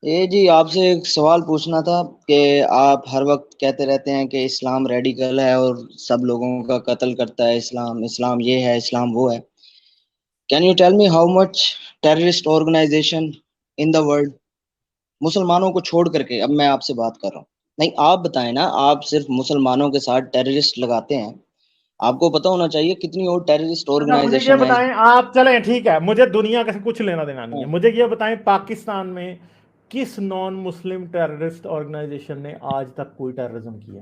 ये जी आपसे एक सवाल पूछना था कि आप हर वक्त कहते रहते हैं कि इस्लाम रेडिकल है और सब लोगों का कत्ल करता है। इस्लाम इस्लाम ये है, इस्लाम वो है। Can you tell me how much terrorist organisation in the world, मुसलमानों को छोड़ करके? अब मैं आपसे बात कर रहा हूँ। नहीं, आप बताएं ना। आप सिर्फ मुसलमानों के साथ टेररिस्ट लगाते हैं। आपको पता होना चाहिए कितनी और टेररिस्ट अच्छा मुझे ये ऑर्गेनाइजेशन है। बताएं, आप चलें ठीक है, मुझे दुनिया का कुछ लेना देना नहीं है, हाँ, मुझे ये बताएं पाकिस्तान में किस नॉन मुस्लिम टेररिस्ट ऑर्गेनाइजेशन ने आज तक कोई टेररिज्म किया?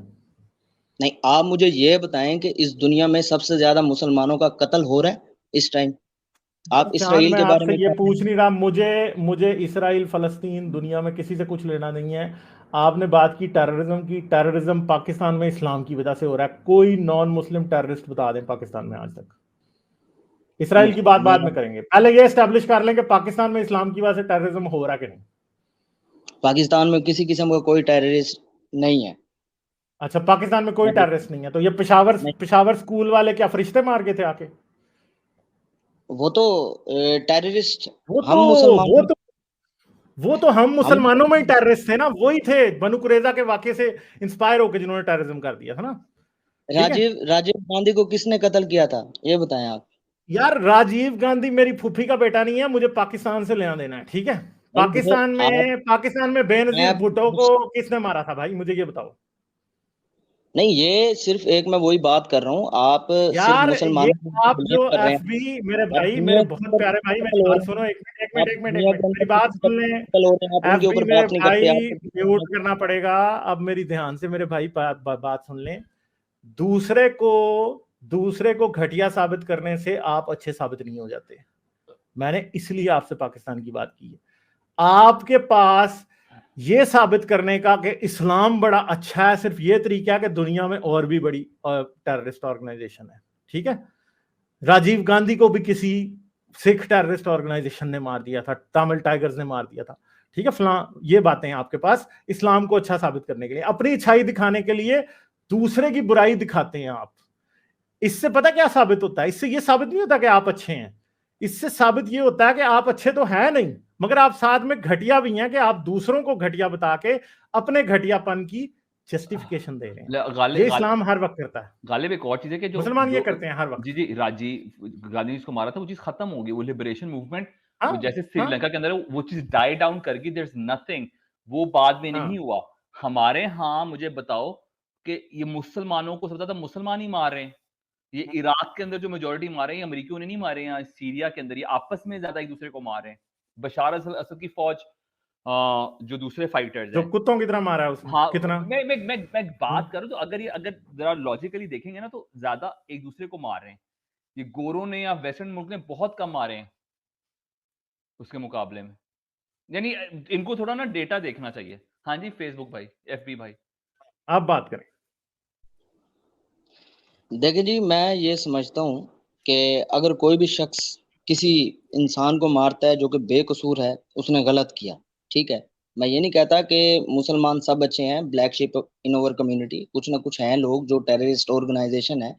नहीं, आप मुझे ये बताएं कि इस दुनिया में सबसे ज्यादा मुसलमानों का कत्ल हो रहा है इस टाइम। आप चांद, इसराइल मैं के बारे आपसे में ये क्या पूछ कहेंगे? नहीं रहा, मुझे मुझे इसराइल फलस्तीन दुनिया में किसी से कुछ लेना नहीं है। आपने बात की टेररिज्म की, टेररिज्म पाकिस्तान में इस्लाम की वजह से हो रहा है। कोई नॉन मुस्लिम टेररिस्ट बता दें पाकिस्तान में आज तक। इसराइल की बात बाद मेरा में करेंगे, पहले ये एस्टेब्लिश कर लें कि पाकिस्तान में इस्लाम की वजह से टेररिज्म हो रहा है कि नहीं। पाकिस्तान में किसी किस्म का कोई टेररिस्ट नहीं है। अच्छा, पाकिस्तान में कोई नहीं, टेररिस्ट नहीं है, तो ये पिशावर नहीं, पिशावर स्कूल वाले क्या फरिश्ते मार गए थे आके? वो तो टेररिस्ट वो तो हम मुसलमान वो तो वो तो हम हम मुसलमानों में ही टेररिस्ट थे ना, वही थे बनु कुरैजा के वाकये से इंस्पायर होकर जिन्होंने टेररिज्म कर दिया था ना। ठीक है राजीव राजीव गांधी को किसने कत्ल किया था, ये बताएं आप। यार, राजीव गांधी मेरी फूफी का बेटा नहीं है, मुझे पाकिस्तान से लेना देना है, ठीक है। नहीं, मुझे आप पाकिस्तान में मैं बेनजीर भुट्टो को मुझ- किसने मारा था भाई, मुझे ये बताओ। नहीं, ये सिर्फ एक मैं वही बात कर रहा हूँ। आप सिर्फ यार ये मुसलमानों को आप ब्लेम जो कर रहे हैं। एफबी, मेरे अब भाई, मेरे दुनिया के बहुत अंदर प्यारे भाई, कितने मेरी कत्ल हो बात रहे सुनो, हैं? एक मिनट एक मिनट आप एक मिनट एक दुनिया मिनट के मेरी अंदर बात कितने सुन लें। कत्ल हो रहे हैं, आप उनके एफबी ऊपर मेरे बात नहीं करते। भाई, आपको म्यूट करना पड़ेगा। अब मेरी ध्यान से मेरे भाई बात सुन लें। दूसरे को दूसरे को घटिया साबित करने से आप अच्छे साबित नहीं हो जाते। मैंने इसलिए आपसे पाकिस्तान की बात की है। आपके पास ये साबित करने का कि इस्लाम बड़ा अच्छा है, सिर्फ ये तरीका है कि दुनिया में और भी बड़ी टेररिस्ट ऑर्गेनाइजेशन है, ठीक है। राजीव गांधी को भी किसी सिख टेररिस्ट ऑर्गेनाइजेशन ने मार दिया था, तमिल टाइगर्स ने मार दिया था, ठीक है। फला ये बातें हैं आपके पास इस्लाम को अच्छा साबित करने के लिए, अपनी अच्छाई दिखाने के लिए दूसरे की बुराई दिखाते हैं आप। इससे पता क्या साबित होता है? इससे ये साबित नहीं होता कि आप अच्छे हैं, इससे साबित ये होता है कि आप अच्छे तो हैं नहीं, मगर आप साथ में घटिया भी हैं, कि आप दूसरों को घटिया बता के अपने घटियापन की जस्टिफिकेशन दे रहे हैं। ये गालिब इस्लाम हर वक्त करता है, गालिब एक और चीज है कि जो मुसलमान ये जो करते हैं हर वक्त। जी जी, राजीव गांधी जिसको मारा था वो चीज खत्म होगी, वो लिबरेशन मूवमेंट, हाँ वो जैसे हाँ श्रीलंका के अंदर है, वो चीज डाई डाउन कर गई, देयर इज नथिंग, वो बाद में नहीं हाँ हुआ। हमारे यहाँ मुझे बताओ कि ये मुसलमानों को सबसे ज्यादा मुसलमान ही मार रहे हैं। ये इराक के अंदर जो मेजोरिटी मारे हैं, अमेरिकियों ने नहीं मारे हैं, सीरिया के अंदर ये आपस में ज्यादा एक दूसरे को मार रहे हैं। बशार असद की फौज, जो दूसरे फाइटर्स जो हैं। कुत्तों की तरह मारा है उसने हाँ, कितना। मैं हम्म, बात करूं तो अगर जरा लॉजिकली देखेंगे ना, तो ज्यादा एक दूसरे को मार रहे हैं। ये गोरों ने या वेस्टर्न मुल्क ने बहुत कम मारे हैं उसके मुकाबले में। यानी इनको थोड़ा ना डेटा देखना चाहिए। हाँ जी, फेसबुक भाई, एफबी भाई। आप बात करें। देखिए जी, मैं ये समझता हूँ कि अगर कोई भी शख्स किसी इंसान को मारता है जो कि बेकसूर है, उसने गलत किया, ठीक है। मैं ये नहीं कहता कि मुसलमान सब अच्छे हैं। ब्लैक शिप इन ओवर कम्युनिटी कुछ ना कुछ हैं लोग जो टेररिस्ट ऑर्गेनाइजेशन है,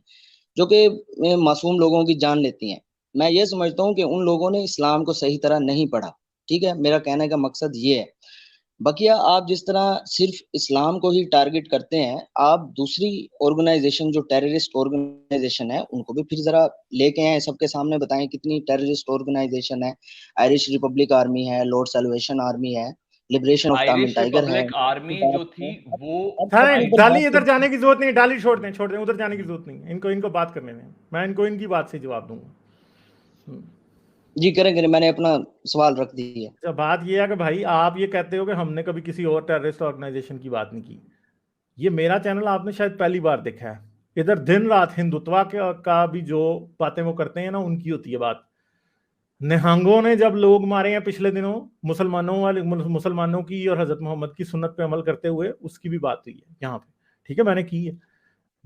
जो कि मासूम लोगों की जान लेती हैं। मैं ये समझता हूँ कि उन लोगों ने इस्लाम को सही तरह नहीं पढ़ा। ठीक है, मेरा कहने का मकसद ये है। बकिया आप जिस तरह सिर्फ इस्लाम को ही टारगेट करते हैं, आप दूसरी ऑर्गेनाइजेशन जो टेररिस्ट ऑर्गेनाइजेशन है उनको भी फिर जरा लेके आए, सबके सामने बताएं कितनी टेररिस्ट ऑर्गेनाइजेशन है। आयरिश रिपब्लिक आर्मी है, लॉर्ड सैल्वेशन आर्मी है, liberation of Tamil Irish tiger है। रिपब्लिक आर्मी जो थी वो अब नहीं, इधर डाली बात इधर जाने की जरूरत नहीं, डाली छोड़ दें, उधर जाने की जरूरत नहीं है। इनको इनको बात करने दें, मैं इनको इनकी बात से जवाब दूंगा। जी करें करें, मैंने अपना सवाल रख दिया। अच्छा, बात ये है कि भाई आप ये कहते हो कि हमने कभी किसी और टेररिस्ट ऑर्गेनाइजेशन की बात नहीं की। ये मेरा चैनल आपने शायद पहली बार देखा है। इधर दिन रात हिंदुत्वा का भी जो बातें वो करते हैं ना, उनकी होती है बात। निहंगों ने जब लोग मारे हैं पिछले दिनों, मुसलमानों की और हजरत मोहम्मद की सुन्नत पे अमल करते हुए, उसकी भी बात हुई है यहाँ पे, ठीक है, मैंने की है।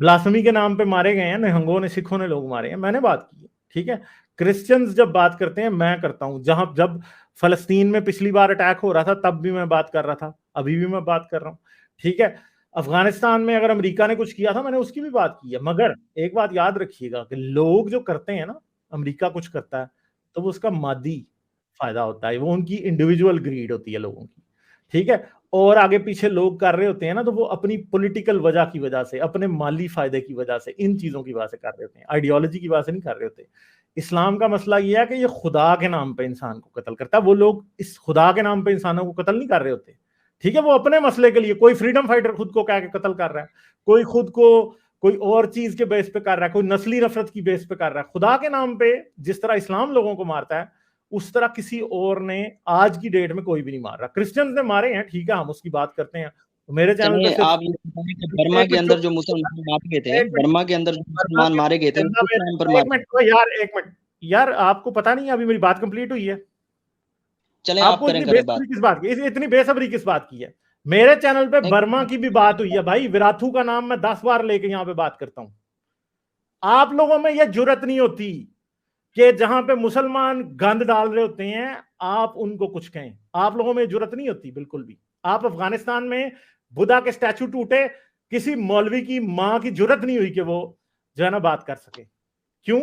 ब्लासमी के नाम पे मारे गए हैं निहंगों ने, सिखों ने लोग मारे हैं, मैंने बात की है, ठीक है। क्रिश्चियंस जब बात करते हैं मैं करता हूं, जहां जब फलस्तीन में पिछली बार अटैक हो रहा था तब भी मैं बात कर रहा था, अभी भी मैं बात कर रहा हूं, ठीक है। अफगानिस्तान में अगर अमेरिका ने कुछ किया था, मैंने उसकी भी बात की है। मगर एक बात याद रखिएगा कि लोग जो करते हैं ना, अमेरिका कुछ करता है तो वो उसका मादी फायदा होता है, वो उनकी इंडिविजुअल ग्रीड होती है लोगों की, ठीक है, और आगे पीछे लोग कर रहे होते हैं ना, तो वो अपनी पॉलिटिकल वजह की वजह से, अपने माली फायदे की वजह से, इन चीजों की वजह से कर रहे होते हैं, आइडियोलॉजी की वजह से नहीं कर रहे होते। इस्लाम का मसला ये है कि ये खुदा के नाम पे इंसान को कत्ल करता है, वो लोग इस खुदा के नाम पे इंसानों को कत्ल नहीं कर रहे होते। ठीक है, वो अपने मसले के लिए, कोई फ्रीडम फाइटर खुद को कह के कत्ल कर रहा है, कोई खुद को कोई और चीज के बेस पे कर रहा है, कोई नस्ली नफरत की बेस पे कर रहा है। खुदा के नाम पे जिस तरह इस्लाम लोगों को मारता है, उस तरह किसी और ने आज की डेट में कोई भी नहीं मार रहा। क्रिश्चियंस ने मारे हैं, ठीक है, हम उसकी बात करते हैं, तो मेरे चैनल पे चलिए, सिर्फ आप ये बताएं कि बर्मा एक के मिनट अंदर चुप, जो मुसलमान मारे गए थे, एक मिनट, बर्मा के अंदर जो बर्मा मुसलमान के मारे गए थे, वो झंडा किस नाम पर एक मारे मिनट गए थे? यार, एक मिनट यार, आपको पता नहीं है अभी मेरी बात कंप्लीट हुई है? चलें, आप आपको करें इतनी करें बात। बेसब्री किस बात की, इतनी बेसब्री किस बात की है? मेरे चैनल पे नहीं, बर्मा की भी बात हुई है भाई, विराथू का नाम मैं 10 बार लेके यहां पे बात करता हूं। आप लोगों में यह जुर्रत नहीं होती कि जहां पे मुसलमान गंद डाल रहे होते हैं आप उनको कुछ कहें। आप लोगों में जुर्रत नहीं होती बिल्कुल भी। आप अफगानिस्तान में बुद्धा के स्टैचू टूटे, किसी मौलवी की मां की जुर्रत नहीं हुई कि वो जो है ना बात कर सके। क्यों?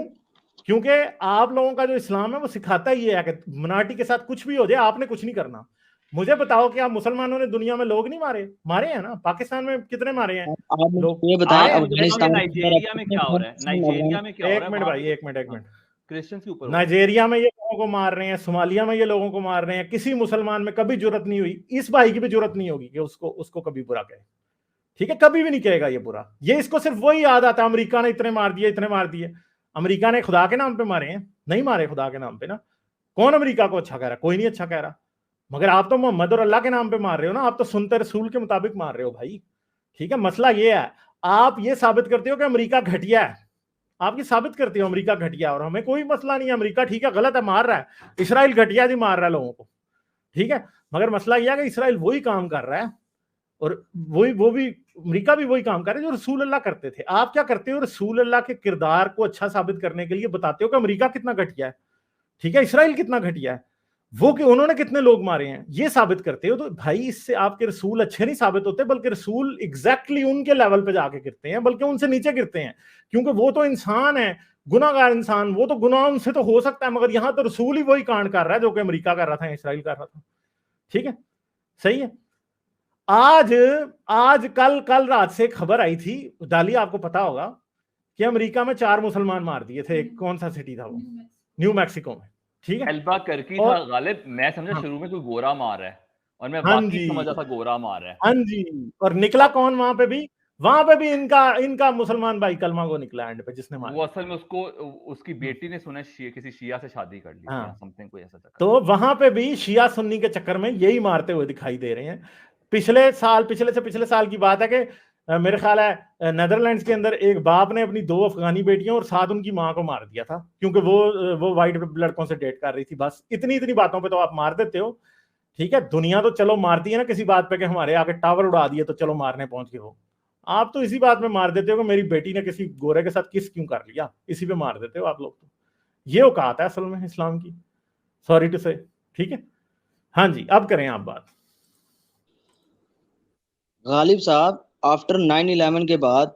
क्योंकि आप लोगों का जो इस्लाम है वो सिखाता ही है कि मिnority के साथ कुछ भी हो जाए आपने कुछ नहीं करना। मुझे बताओ कि आप मुसलमानों ने दुनिया में लोग नहीं मारे? मारे हैं ना, पाकिस्तान में कितने मारे हैं आप लोग? मुझे ये बताएं, मारे हैं। ये अफगानिस्तान के अंदर अब नाइजीरिया में कितने क्या हो रहा है? मुसलमान नाइजीरिया में क्या हो रहा एक है? मिनट वहां भाई, पे एक मिनट, एक मिनट। क्रिश्चियंस के ऊपर हो रहा है। नाइजीरिया में ये लोगों को मार रहे हैं, सोमालिया में ये लोगों को मार रहे हैं, किसी मुसलमान में कभी जरूरत नहीं हुई, इस भाई की भी जरूरत नहीं होगी कि उसको उसको कभी बुरा कहे। ठीक है, कभी भी नहीं कहेगा ये बुरा। ये इसको सिर्फ वही याद आता है, अमेरिका ने इतने मार दिए, इतने मार दिए। अमेरिका ने खुदा के नाम पे मारे हैं? नहीं मारे खुदा के नाम पे ना। कौन अमेरिका को अच्छा कह रहा है? कोई नहीं अच्छा कह रहा। मगर आप तो मोहम्मद और अल्लाह के नाम पे मार रहे हो ना, आप तो सुनते रसूल के मुताबिक मार रहे हो भाई। ठीक है, मसला ये है, आप ये साबित करते हो कि अमेरिका घटिया है, आप ये साबित करते हो अमेरिका घटिया, और हमें कोई मसला नहीं है, अमेरिका ठीक है, गलत है, मार रहा है, इसराइल घटिया जी मार रहा है लोगों को। ठीक है, मगर मसला यह है कि इसराइल वही काम कर रहा है, और वो भी अमेरिका भी वही काम कर रहा है जो रसूल अल्लाह करते थे। आप क्या करते हो? रसूल अल्लाह के किरदार को अच्छा साबित करने के लिए बताते हो कि अमेरिका कितना घटिया है, ठीक है, इसराइल कितना घटिया है, वो कि उन्होंने कितने लोग मारे हैं, ये साबित करते हो। तो भाई इससे आपके रसूल अच्छे नहीं साबित होते, बल्कि रसूल एग्जैक्टली उनके लेवल पे जाके गिरते हैं, बल्कि उनसे नीचे गिरते हैं, क्योंकि वो तो इंसान है, गुनाहगार इंसान, वो तो गुनाह उनसे तो हो सकता है, मगर यहां तो रसूल ही वही कांड कर रहा है जो कि अमेरिका कर रहा था, इसराइल कर रहा था। ठीक है, सही है। आज आज कल कल रात से खबर आई थी, डाली, आपको पता होगा कि अमेरिका में 4 मुसलमान मार दिए थे। कौन सा सिटी था वो? न्यू मैक्सिको में। ठीक है, एल्बाकर्की था गालिब। मैं समझा हाँ, शुरू में कोई गोरा मार रहा है, और मैं हाँ वाकई जी, समझा था गोरा मार रहा है। हाँ जी, और निकला कौन वहां पे भी? वहां पे भी इनका इनका मुसलमान भाई कलमा को निकला एंड पे, जिसने वो मारा। असल में उसको उसकी बेटी ने सुना किसी शिया से शादी कर ली थी या हाँ, समथिंग, कोई ऐसा चक्कर। तो वहां पे भी शिया सुन्नी के चक्कर में यही मारते हुए दिखाई दे रहे हैं। पिछले से पिछले साल की बात है कि मेरे ख्याल है नेदरलैंड्स के अंदर एक बाप ने अपनी 2 अफगानी बेटियों और साथ उनकी मां को मार दिया था, क्योंकि वो वाइट लड़कों से डेट कर रही थी। बस इतनी इतनी बातों पे तो आप मार देते हो। ठीक है, दुनिया तो चलो मारती है ना किसी बात पे कि हमारे आगे टावर उड़ा दिए तो चलो मारने पहुंच गए हो। आप तो इसी बात में मार देते हो कि मेरी बेटी ने किसी गोरे के साथ किस क्यों कर लिया, इसी पे मार देते हो आप लोग। तो ये औकात है असल में इस्लाम की, सॉरी टू से। ठीक है, हाँ जी, अब करें आप बात। गालिब साहब, आफ्टर 9/11 के बाद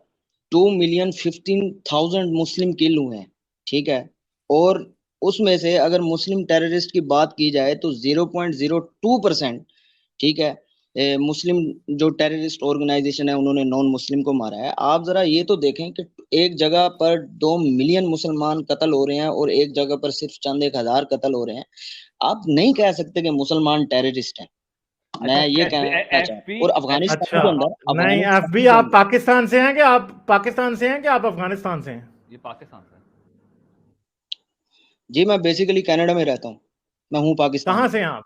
2,15,000 मुस्लिम किल हुए हैं, ठीक है, और उसमें से अगर मुस्लिम टेररिस्ट की बात की जाए तो 0.02%, ठीक है, मुस्लिम जो टेररिस्ट ऑर्गेनाइजेशन है उन्होंने नॉन मुस्लिम को मारा है। आप जरा ये तो देखें कि एक जगह पर 2 मिलियन मुसलमान कत्ल हो रहे हैं और एक जगह पर सिर्फ चंद 1,000 कत्ल हो रहे हैं। आप नहीं कह सकते कि मुसलमान टेररिस्ट हैं। मैं ये कहना चाहता हूँ। और अच्छा, नहीं, अफगानिस्तान एफबी के आप अंदर, पाकिस्तान से हैं कि आप पाकिस्तान से हैं कि आप अफगानिस्तान से हैं? ये पाकिस्तान से है। जी मैं बेसिकली कनाडा में रहता हूँ। मैं हूँ कहाँ पाकिस्तानी। से हैं आप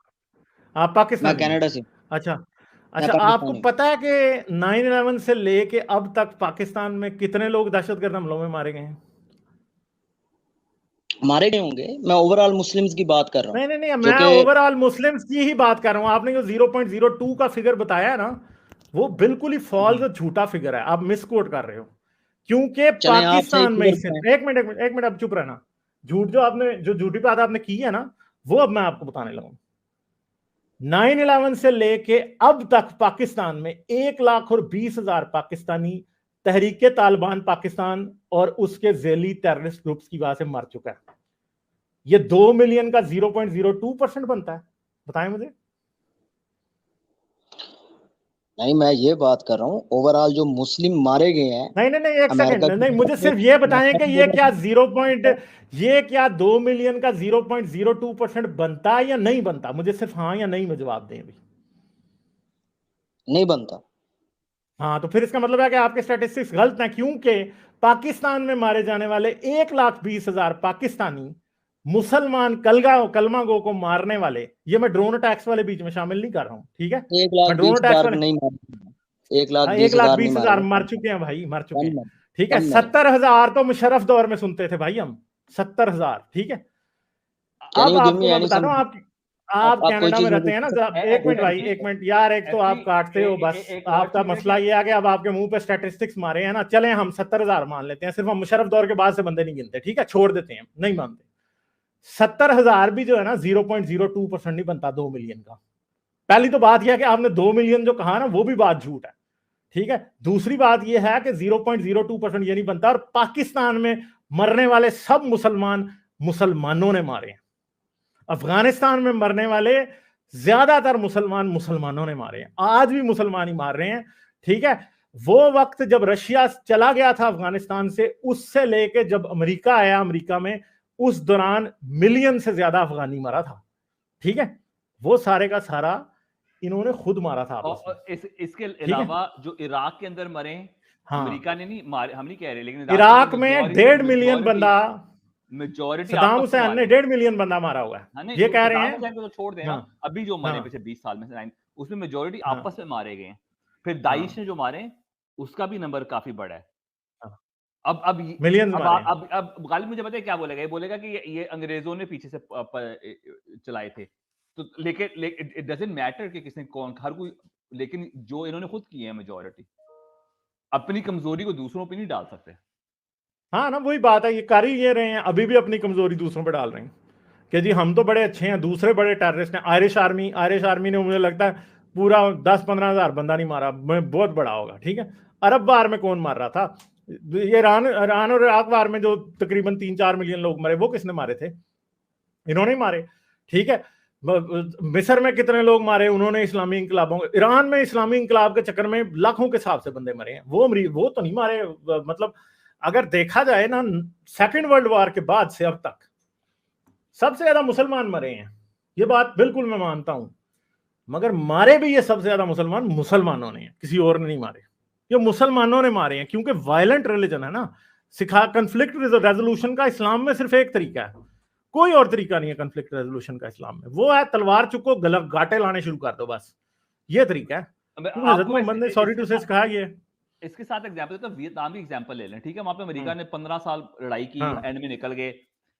मैं पाकिस्तानी हैं? कनाडा से। अच्छा, मैं अच्छा, आपको पाकिस्तानी हूँ। पता है कि 9/11 से लेके अब तक पाकिस्तान में कितने लोग दहशतगर्द हमलों में मारे गए हैं? मारे गए होंगे, मैं ओवरऑल मुस्लिम्स की बात कर रहा हूँ नहीं नहीं नहीं, जो मैं कि ओवरऑल मुस्लिम्स की ही बात कर रहा हूं। आपने जो 0.02 का फिगर बताया है ना, वो बिल्कुल ही फॉल्स और झूठा फिगर है, आप मिस कोट कर रहे हो। क्योंकि चलें आप सही पाकिस्तान में फिगर इससे, बताएं। एक मिनट एक मिनट एक मिनट, अब चुप रहना। झूठ जो आपने, जो झूठी बात आपने की है ना, वो अब मैं आपको बताने लगा। 9/11 से लेके अब तक पाकिस्तान में 1,20,000 पाकिस्तानी तहरीके तालिबान पाकिस्तान और उसके जेली टेररिस्ट ग्रुप्स की वजह से मर चुका है। ये 2 मिलियन का 0.02% बनता है, बताएं मुझे। नहीं, मैं ये बात कर रहा हूँ ओवरऑल जो मुस्लिम मारे गए हैं नहीं एक अमेरिका सेकंड, की नहीं मुझे सिर्फ ये बताएं कि ये क्या 2 मिलियन का 0.02% बनता है या नहीं बनता? मुझे सिर्फ हाँ या नहीं में जवाब दें अभी। नहीं बनता। हाँ, तो फिर इसका मतलब है कि आपके स्टैटिस्टिक्स गलत हैं, क्योंकि पाकिस्तान में मारे जाने वाले 1,20,000 पाकिस्तानी मुसलमान कलमा गो को मारने वाले, ये मैं ड्रोन अटैक्स वाले बीच में शामिल नहीं कर रहा हूं, ठीक है? मैं ड्रोन अटैक्स 1,20,000 वाले, नहीं मारे, हाँ, 1,20,000 नहीं मारे गए, मर चुके हैं भाई, मर चुके कम हैं, मरे, ठीक है? कम मरे। 70,000 तो मुशर्रफ दौर में सुनते थे भाई हम, 70,000, ठीक है? अब कैन यू गिव मी आपको मैं एनी बताता सम? हूँ, आप आप कोई कनाडा में चीज रहते मुझे हैं ना, एक मिनट भाई, एफजी एक मिनट यार, एक तो आप काटते हो बस। एक और आपका चीज है मसला कि ये है कि अब आपके मुंह पे स्टैटिस्टिक्स मारे हैं ना, चले हम 70,000 मान लेते हैं, सिर्फ हम मुशर्रफ दौर के बाद से बंदे नहीं गिनते, ठीक है? छोड़ देते हैं, नहीं मानते। 70,000 भी जो है ना 0.02% नहीं बनता 2 मिलियन का। पहली तो बात यह है कि आपने 2 मिलियन जो कहा ना, वो भी बात झूठ है, ठीक है? दूसरी बात यह है कि 0.02% ये नहीं बनता, और पाकिस्तान में मरने वाले सब मुसलमानों ने मारे हैं। अफगानिस्तान में मरने वाले ज्यादातर मुसलमानों ने मारे हैं, आज भी मुसलमान ही मार रहे हैं, ठीक है? वो वक्त जब रशिया चला गया था अफगानिस्तान से, उससे लेके जब अमेरिका आया, अमेरिका में उस दौरान मिलियन से ज्यादा अफगानी मारा था, ठीक है? वो सारे का सारा इन्होंने खुद मारा था आपस में, और इसके ठीक है? अलावा जो इराक के अंदर मरे, हाँ, अमेरिका ने नहीं मारे, हम नहीं कह रहे, लेकिन इराक में 1.5 मिलियन बंदा मेजॉरिटी सद्दाम आपस में हुसैन ने मारे। 1.5 मिलियन बंदा मारा हुआ है, हाँ नहीं, ये वो कह रहे सद्दाम हैं। हुसैन को तो छोड़ देना, हाँ, अभी जो मरे हाँ, पिछले 20 साल में से उसमें मेजॉरिटी हाँ, आपस में मारे गए हैं। फिर हाँ, दाइश ने जो मारे, उसका भी नंबर काफी बड़ा है। हाँ, अब मिलियंस मारे हैं। अब गालिब मुझे पता है क्या बोलेगा, ये बोलेगा कि ये अंग्रेजों ने पीछे से चलाए थे, तो लेकिन इट डजंट मैटर कि किसने कौन, हर कोई, लेकिन जो इन्होंने खुद किए हैं मेजॉरिटी, अपनी कमजोरी को दूसरों पे नहीं डाल सकते। हाँ ना, वही बात है, ये कर ही ये रहे हैं, अभी भी अपनी कमजोरी दूसरों पर डाल रहे हैं कि जी हम तो बड़े अच्छे हैं, दूसरे बड़े टेररिस्ट हैं। आयरिश आर्मी ने मुझे लगता है पूरा 10-15 हजार बंदा नहीं मारा, बहुत बड़ा होगा, ठीक है? अरब वार में कौन मार रहा था? ये ईरान और इराक वार में जो तकरीबन 3-4 मिलियन लोग मरे, वो किसने मारे थे? इन्होंने ही मारे, ठीक है? मिस्र में कितने लोग मारे उन्होंने, इस्लामी इंकलाबों, ईरान में इस्लामी इंकलाब के चक्कर में लाखों के हिसाब से बंदे मरे हैं, वो तो नहीं मारे। मतलब अगर देखा जाए ना, सेकेंड वर्ल्ड वॉर के बाद से अब तक सबसे ज्यादा मुसलमान मरे हैं, ये बात बिल्कुल मैं मानता हूं, मगर मारे भी ये सबसे ज्यादा मुसलमानों ने, किसी और ने नहीं मारे, ये मुसलमानों ने मारे हैं, क्योंकि वायलेंट रिलीजन है ना। कंफ्लिक्ट रेजोल्यूशन का इस्लाम में सिर्फ एक तरीका है, कोई और तरीका नहीं है कंफ्लिक्ट रेजोल्यूशन का इस्लाम में, वो है तलवार चुको, गलत गाटे लाने शुरू कर दो, बस ये तरीका है। हजरत मोहम्मद ने सॉरी टू से कहा ये। इसके साथ एग्जांपल तो वियतनाम की एग्जांपल ले लें, ठीक है? वहां पे अमेरिका ने 15 साल लड़ाई की, हाँ, एंड में निकल गए,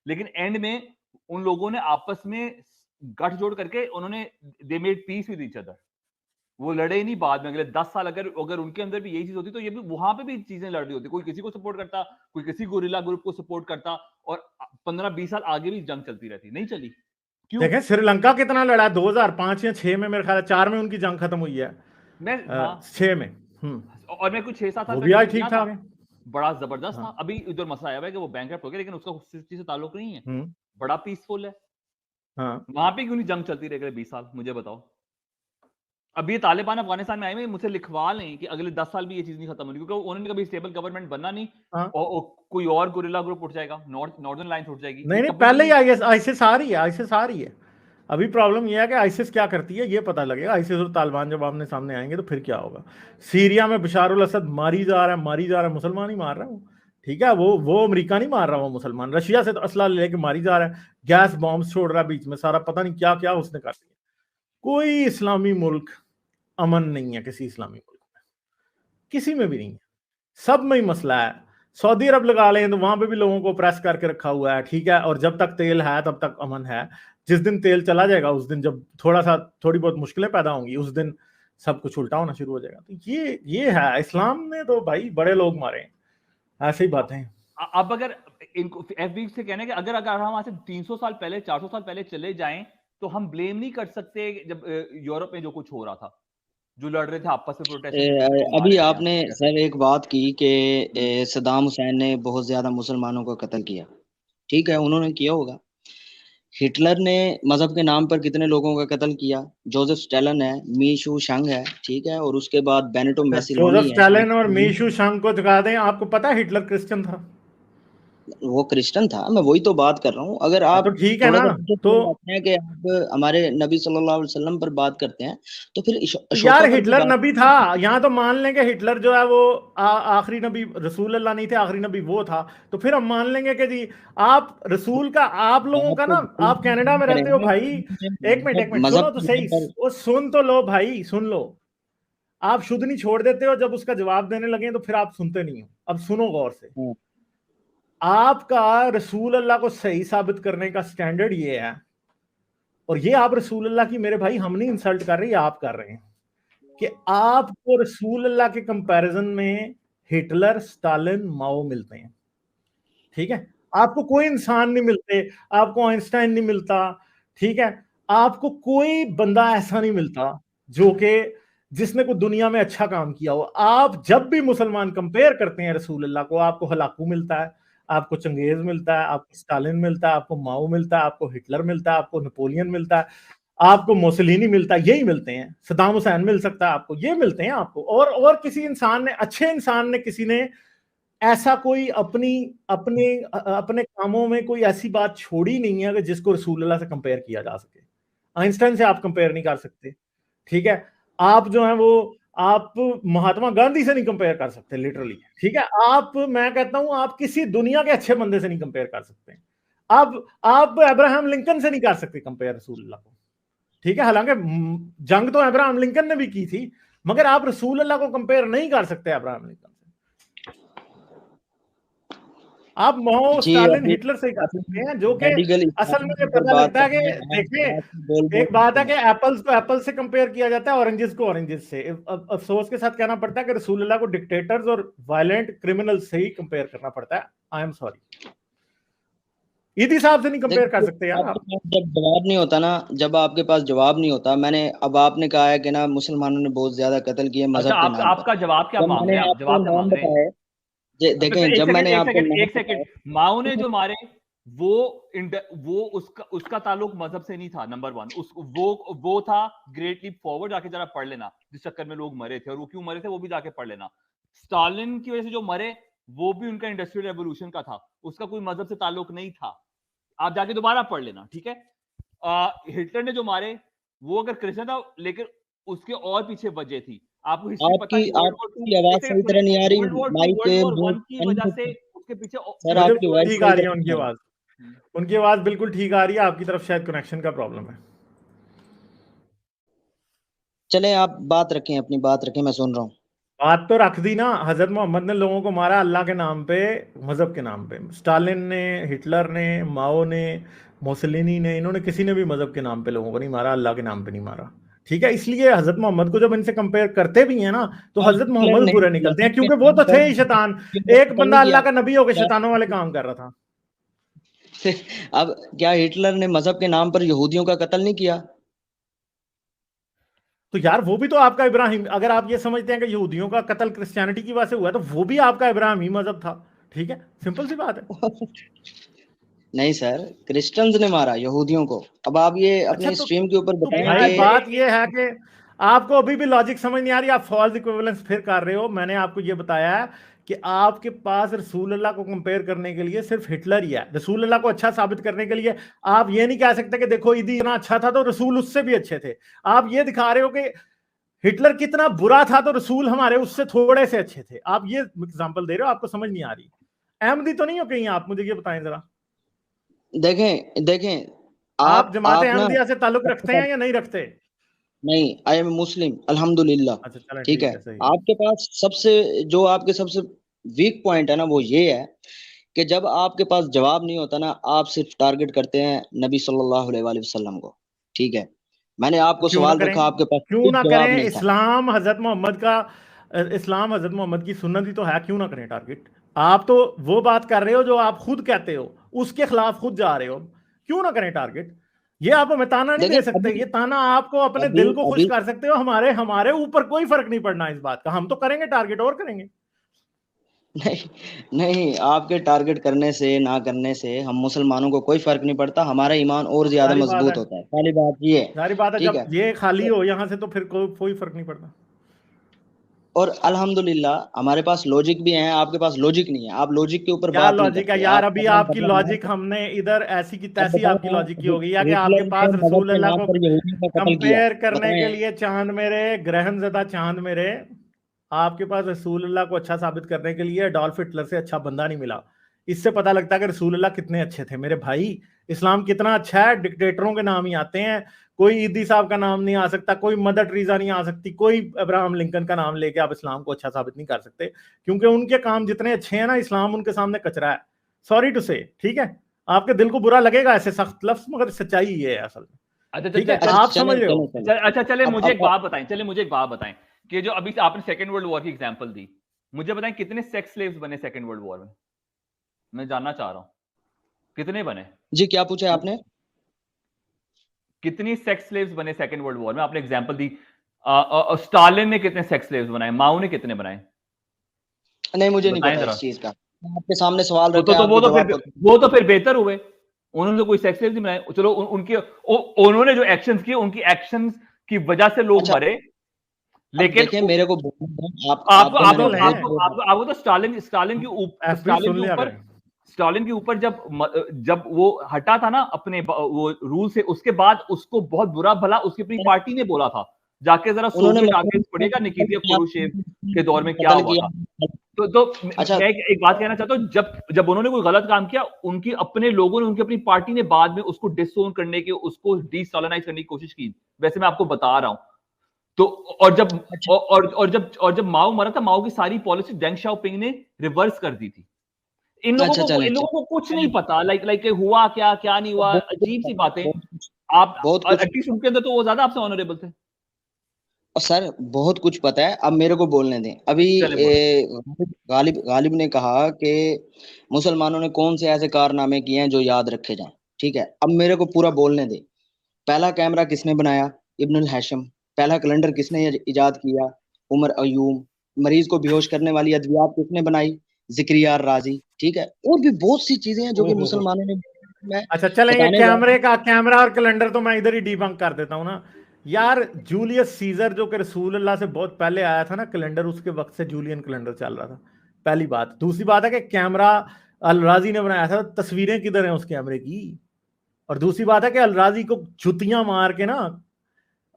लेकिन एंड में उन लोगों ने आपस में गठजोड़ करके उन्होंने they made peace with each other, वो लड़े ही नहीं बाद में अगले 10 साल। अगर उनके अंदर भी यही चीज होती तो ये भी वहां पे भी चीजें लड़ रही होती, कोई किसी को सपोर्ट करता, कोई किसी गोरिल्ला ग्रुप को सपोर्ट करता, और 15-20 साल आगे भी जंग चलती रहती, नहीं चली। क्यों? देखें श्रीलंका कितना लड़ा, 2005 या 6 में, मेरे ख्याल 4 में उनकी जंग खत्म हुई है, मैं, हाँ, 6 में। और मैं कुछ 6-7 साल वो भी पहले आज ठीक गया ठाक था, है। बड़ा जबरदस्त हाँ, था। अभी इधर मसला आया हुआ है कि वो बैंकरप्ट हो गया, लेकिन उसका सिटी से ताल्लुक नहीं है, हम्म, बड़ा पीसफुल है। हाँ, वहां पे क्यों नहीं जंग चलती रह गई 20 साल, मुझे बताओ? अब ये तालिबान अफगानिस्तान में आए हुए, मुझसे लिखवा लें कि अगले 10 साल भी ये चीज नहीं खत्म होगी, क्योंकि उन्होंने कभी स्टेबल गवर्नमेंट बनना नहीं, हाँ। और कोई और गुरिल्ला ग्रुप उठ जाएगा, नॉर्दर्न लाइंस उठ जाएगी, नहीं ये नहीं, कभी पहले भी ही आईएसआईएस आ रही है, आईएसआईएस आ रही है। अभी प्रॉब्लम यह है कि आईसिस क्या करती है ये पता लगेगा, आईसिस और तालिबान जब आमने सामने आएंगे तो फिर क्या होगा। सीरिया में बशार उल असद मारी जा रहा है, मुसलमान ही मार रहा है वो, ठीक है? वो अमेरिका नहीं मार रहा, वो मुसलमान रशिया से तो असला लेके मारी जा रहा है, गैस बॉम्ब छोड़ रहा है बीच में, सारा पता नहीं क्या क्या उसने कर दिया। कोई इस्लामी मुल्क अमन नहीं है, किसी इस्लामी मुल्क में, किसी में भी नहीं है, सब में ही मसला है। सऊदी अरब लगा लें तो वहां पे भी लोगों को प्रेस करके रखा हुआ है, ठीक है? और जब तक तेल है तब तक अमन है, जिस दिन तेल चला जाएगा उस दिन, जब थोड़ी बहुत मुश्किलें पैदा होंगी, उस दिन सब कुछ उल्टा होना शुरू हो जाएगा। तो ये है, इस्लाम ने तो भाई बड़े लोग मारे हैं, ऐसी बातें हैं। अब अगर इनको एफबी से कहना है कि अगर हम वहां से 300 साल पहले, 400 साल पहले चले जाएं, तो हम ब्लेम नहीं कर सकते जब यूरोप में जो कुछ हो रहा था, जो लड़ रहे थे आपस में प्रोटेस्ट, अभी आपने सर एक बात की कि सद्दाम हुसैन ने बहुत ज्यादा मुसलमानों को कत्ल किया, ठीक है, उन्होंने किया होगा, हिटलर ने मजहब के नाम पर कितने लोगों का कत्ल किया? जोसेफ स्टालिन है, मी शू शंग है, ठीक है, और उसके बाद बेनिटो जोसेफ मेसिलोनी है। स्टालिन और मीशु शंग को दिखा दें। आपको पता है हिटलर क्रिश्चियन था? वो क्रिश्चियन था, मैं वही तो बात कर रहा हूँ। अगर हाँ, तो आप ठीक है थोड़ा ना। सा मुझे तो जाते हैं कि आप हमारे नबी सल्लल्लाहु अलैहि वसल्लम पर बात करते हैं, तो फिर यार अशोका पर भी हिटलर बात। नबी था। यहाँ तो मान लेंगे हिटलर जो है वो आखिरी नबी, रसूल अल्लाह नहीं थे, आखिरी नबी वो था। तो फिर हम मान लेंगे कि जी आप रसूल का, आप लोगों का आपको ना, आप कनाडा में रहते हो करेंगे भाई। एक मिनट मजहब सुनो तो के सही। नाम पर। वो सुन तो लो भाई, सुन लो। आप शुद्ध नहीं छोड़ देते हो, जब उसका जवाब देने लगे तो फिर आप सुनते नहीं हो। अब सुनो गौर से। हाँ, आपका रसूल अल्लाह को सही साबित करने का स्टैंडर्ड ये है, और ये आप रसूल अल्लाह की, मेरे भाई हम नहीं इंसल्ट कर रहे, ये आप कर रहे हैं, कि आपको रसूल अल्लाह के कंपैरिजन में हिटलर, स्टालिन, माओ मिलते हैं। ठीक है, आपको कोई इंसान नहीं मिलते, आपको आइंस्टाइन नहीं मिलता। ठीक है, आपको कोई बंदा ऐसा नहीं मिलता जो कि जिसने को दुनिया में अच्छा काम किया हो। आप जब भी मुसलमान कंपेयर करते हैं रसूल अल्लाह को, आपको हलाकू मिलता है, आपको चंगेज मिलता है, आपको स्टालिन मिलता है, आपको माओ मिलता है, आपको हिटलर मिलता है, आपको नेपोलियन मिलता है, आपको मोसलिनी मिलता है। यही मिलते हैं। सद्दाम हुसैन मिल सकता है आपको, ये मिलते हैं आपको। और किसी इंसान ने, अच्छे इंसान ने, किसी ने ऐसा कोई अपनी अपने अपने कामों में कोई ऐसी बात छोड़ी नहीं है कि जिसको रसूल अल्लाह से कंपेयर किया जा सके। आइंस्टाइन से आप कंपेयर नहीं कर सकते। ठीक है, आप जो है वो, आप महात्मा गांधी से नहीं कंपेयर कर सकते लिटरली। ठीक है, आप, मैं कहता हूं आप किसी दुनिया के अच्छे बंदे से नहीं कंपेयर कर सकते। आप अब्राहम लिंकन से नहीं कर सकते कंपेयर रसूल अल्लाह को। ठीक है, हालांकि जंग तो अब्राहम लिंकन ने भी की थी, मगर आप रसूल अल्लाह को कंपेयर नहीं कर सकते अब्राहम लिंकन से। आप माओ, जी स्टालिन, अभी हिटलर से ही कर सकते हैं, जो कि मेडिकल असल में इस्लाम ये पर पता बात लगता है कर रहे कि हैं, आप बोल देखिए, बोल एक बात है सकते कि हैं। एप्पल्स को एप्पल से कंपेयर किया जाता है, ऑरेंजेस को ऑरेंजेस से। अफसोस के साथ कहना पड़ता है कि रसूल अल्लाह को डिक्टेटर्स और वायलेंट क्रिमिनल्स से ही कंपेयर करना पड़ता है। आई एम सॉरी, ईदी साहब से नहीं कंपेयर कर देखिए, सकते यार आपके आप। पास जब जवाब नहीं होता ना, जब आपके पास जवाब नहीं होता, मैंने अब आपने कहा है कि ना मुसलमानों ने बहुत ज्यादा कत्ल किए अच्छा, मजहब के नाम पर। आपका जवाब क्या जब मांग मैंने रहे हैं? आप आपको जवाब क्या नाम मांग रहे हैं? बताया, अच्छा, देखें एक जब सेकंड, मैंने एक आपको सेकंड, नाम एक सेकंड। बताया। माओ ने जो मारे, वो वो उसका ताल्लुक मजहब से नहीं था। नंबर वन, वो था ग्रेट लीप फॉरवर्ड, जाके जरा पढ़ लेना जिस चक्कर में लोग मरे थे, और वो क्यों मरे थे वो भी जाके पढ़ लेना। स्टालिन की वजह से जो मरे, वो भी उनका इंडस्ट्रियल रेवोल्यूशन का था, उसका कोई मजहब से ताल्लुक नहीं था। आप जाके दोबारा पढ़ लेना, ठीक है। हिटलर ने जो मारे, वो अगर क्रिश्चियन था, लेकिन उसके और पीछे वजह थी। आपको हिस्ट्री पता आपकी नहीं, वर्ल्ड वॉर टू, आपकी आवाज एक सेकंड सही सुने, तरह नहीं आ रही वर्ल्ड वॉर टू, माइक वर्ल्ड पे वॉर वन की वजह बहुत। से उसके पीछे सर मुझे आपकी बिल्कुल वॉइस ठीक आ सही रही है तरह उनकी नहीं आ रही। आवाज। उनकी आवाज बिल्कुल ठीक आ रही है, आपकी तरफ शायद कनेक्शन का प्रॉब्लम है। चले आप बात रखें, अपनी बात रखें, मैं सुन रहा हूँ। बात तो रख दी ना। हजरत मोहम्मद ने लोगों को मारा अल्लाह के नाम पे, मजहब के नाम पे। स्टालिन ने, हिटलर ने, माओ ने, मोसलिनी ने, इन्होंने किसी ने भी मजहब के नाम पे लोगों को नहीं मारा, अल्लाह के नाम पे नहीं मारा। ठीक है, इसलिए हजरत मोहम्मद को जब इनसे कंपेयर करते भी हैं ना, तो हाँ, हजरत हिटलर मोहम्मद ने बुरे निकलते हैं, मजहब के क्योंकि वो नाम तो पर थे ही शैतान। एक कत्ल नहीं बंदा किया। अल्लाह का नबी होकर क्या शैतानों वाले काम कर रहा था। क्या हिटलर ने मजहब के नाम पर यहूदियों का कत्ल नहीं किया? तो यार वो भी तो आपका इब्राहिम, अगर आप ये समझते हैं कि यहूदियों का कत्ल क्रिश्चियनिटी की वजह से हुआ है, तो वो भी आपका इब्राहिमी मजहब था। ठीक है, सिंपल सी बात है। नहीं सर, क्रिश्चियंस ने मारा यहूदियों को। अब आप ये अच्छा, अपने स्ट्रीम के ऊपर तो बताएं भाई कि बात ये है कि आपको अभी भी लॉजिक समझ नहीं आ रही, आप फॉल्स इक्विवेलेंस फिर कर रहे हो। मैंने आपको ये बताया है कि आपके पास रसूल अल्लाह को कंपेयर करने के लिए सिर्फ हिटलर ही है। रसूल अल्लाह को अच्छा साबित करने के लिए आप ये नहीं कह सकते कि देखो ईदी इतना अच्छा था तो रसूल उससे भी अच्छे थे। आप ये दिखा रहे हो कि हिटलर कितना बुरा था तो रसूल हमारे उससे थोड़े से अच्छे थे। आप ये एग्जांपल दे रहे हो, आपको समझ नहीं आ रही। अहमदी तो नहीं हो कहीं आप? मुझे ये बताएं जरा। देखें देखें, आप जमात आप ना, अहमदिया से ताल्लुक रखते हैं या नहीं रखते? नहीं, आई एम मुस्लिम अल्हम्दुलिल्लाह। अच्छा, चलें, ठीक है, ठीक है, सही है। आपके पास सबसे, जो आपके सबसे वीक पॉइंट है ना, वो ये है कि जब आपके पास जवाब नहीं होता ना, आप सिर्फ टारगेट करते हैं नबी सल्लल्लाहु अलैहि वसल्लम को। ठीक है, मैंने तो आपको क्यों ना सवाल करें? रखा, आपके पास क्यों कोई ना जवाब करें? नहीं था। इस्लाम हजरत मोहम्मद का, इस्लाम हजरत मोहम्मद की सुन्नत ही तो है, क्यों ना करें टारगेट? आप तो वो बात कर रहे हो जो आप खुद कहते हो, उसके खिलाफ खुद जा रहे हो। क्यों ना करें टारगेट? ये आप हमें ताना नहीं देखें दे सकते। अभी ये ताना आपको अपने अभी दिल को खुश अभी कर सकते हो, हमारे हमारे ऊपर कोई फर्क नहीं पड़ना इस बात का। हम तो करेंगे टारगेट और करेंगे। नहीं नहीं, आपके टारगेट करने से ना करने से हम मुसलमानों को कोई फर्क नहीं पड़ता, हमारा ईमान और ज्यादा सारी बात मजबूत है, होता है, पहली बात ये है। सारी बात है। ठीक जब है, ये खाली हो यहाँ से तो फिर कोई फर्क नहीं पड़ता। और अल्हम्दुलिल्लाह हमारे पास लॉजिक भी है, आपके पास लॉजिक नहीं है, आप लॉजिक के ऊपर क्या बात नहीं लॉजिक है करते, यार? आप अभी मतलब आपकी लॉजिक हमने इधर ऐसी की अब तैसी आपकी बताओ लॉजिक की हो गई है कि आपके हिटलर ने पास मदद रसूल के अल्लाह नाम को पर यहूदियों का कत्ल किया, कंपेयर करने के बताएं। लिए, चांद मेरे ग्रहण ज़दा चांद मेरे, आपके पास रसूल अल्लाह को अच्छा साबित करने के लिए अडॉल्फ हिटलर से अच्छा बंदा नहीं मिला। इससे पता लगता है कि रसूल अल्लाह कितने अच्छे थे मेरे भाई। इस्लाम कितना अच्छा है, डिक्टेटरों के नाम ही आते हैं, कोई ईदी साहब का नाम नहीं आ सकता, कोई मदर टेरेसा नहीं आ सकती, कोई अब्राहम लिंकन का नाम लेके आप इस्लाम को अच्छा साबित नहीं कर सकते, क्योंकि उनके काम जितने अच्छे हैं ना, इस्लाम उनके सामने कचरा है। सॉरी टू से, ठीक है, आपके दिल को बुरा लगेगा ऐसे सख्त लफ्ज, मगर सच्चाई ये है असल में। अच्छा ठीक है, अच्छा आप चले समझ रहे चले हो। चले अच्छा चले, अब मुझे एक अब बात बताएं, चले मुझे एक बात बताएं कि जो अभी आपने सेकेंड वर्ल्ड वॉर की एग्जांपल दी, मुझे बताएं कितने सेक्स स्लेव्स बने सेकेंड वर्ल्ड वॉर में? मैं जानना चाह रहा हूं कितने बने, जी क्या पूछा है आपने? कितनी सेक्स स्लेव्स बने सेकेंड वर्ल्ड वॉर में? आपने एग्जांपल दी, स्टालिन ने कितने सेक्स स्लेव्स बनाए, माओ ने कितने बनाए? नहीं, मुझे नहीं बताएं पता जरा। इस चीज का, आपके सामने सवाल तो रखे, तो, तो आपको जवाब वो तो फिर बेहतर हुए, उन्होंने तो कोई सेक्स स्लेव्स नहीं बनाए। चलो उनके उन्होंने जो एक्शंस किए, उनकी एक्शंस की वजह से लोग अच्छा मरे, अब लेकिन देखिए मेरे को बोलने दें, आपको आपको मैंने आपको सुन लें, आपको आपको आपको तो एफबी सुन लिया करें। स्टालिन के ऊपर जब वो हटा था ना अपने वो रूल से, उसके बाद उसको बहुत बुरा भला उसकी अपनी पार्टी ने बोला था, जाके जरा उन्होंने सोवियत अगेंस्ट पड़ेगा निकिता क्रुश्चेव के दौर में क्या कत्ल हुआ था। किया। तो अच्छा मैं एक बात कहना चाहता हूँ, जब जब उन्होंने कोई गलत काम किया, उनकी अपने लोगों ने, उनकी अपनी पार्टी ने बाद में उसको डिसोन करने की, उसको डीस्टालिनाइज करने की कोशिश की। वैसे मैं आपको बता रहा हूं। तो और जब अच्छा और जब माओ मरा था, माओ की सारी पॉलिसी डेंग शाओपिंग ने रिवर्स कर दी थी। अच्छा चले इन लोगों को कुछ नहीं चले पता, लाइक लाइक हुआ क्या क्या नहीं हुआ, बहुत कुछ अजीब सी पता है, बातें। आप बहुत कुछ एटलीस्ट उनके अंदर तो वो ज्यादा आपसे ऑनरेबल थे। और सर बहुत कुछ पता है, अब मेरे को बोलने दें। अभी चले बोले। गालिब गालिब ने कहा कि मुसलमानों ने कौन से ऐसे कारनामे किए हैं जो याद रखे जाएं। ठीक है, अब मेरे को पूरा बोलने दें। पहला कैमरा किसने बनाया? इब्नुल हैशम। पहला कैलेंडर किसने इजाद किया? उमर अयूम। मरीज को बेहोश करने वाली अद्वियात किसने बनाई? जिक्रिया राजी। ठीक है, और भी बहुत सी चीजें हैं जो कि ओहो, मुसलमानों ने, मैं अच्छा चलें, ये बताने जा रहा कैमरे का कैमरा और कैलेंडर तो मैं इधर ही डिबंक कर देता हूँ ना यार। जूलियस सीजर जो कि रसूल अल्लाह से बहुत पहले आया था ना, कैलेंडर उसके वक्त से जूलियन कैलेंडर चल रहा था। पहली बात। दूसरी बात है कि कैमरा अलराजी ने बनाया था, तस्वीरें किधर हैं उस कैमरे की? और दूसरी बात है कि अलराजी को जुतियां मार के ना,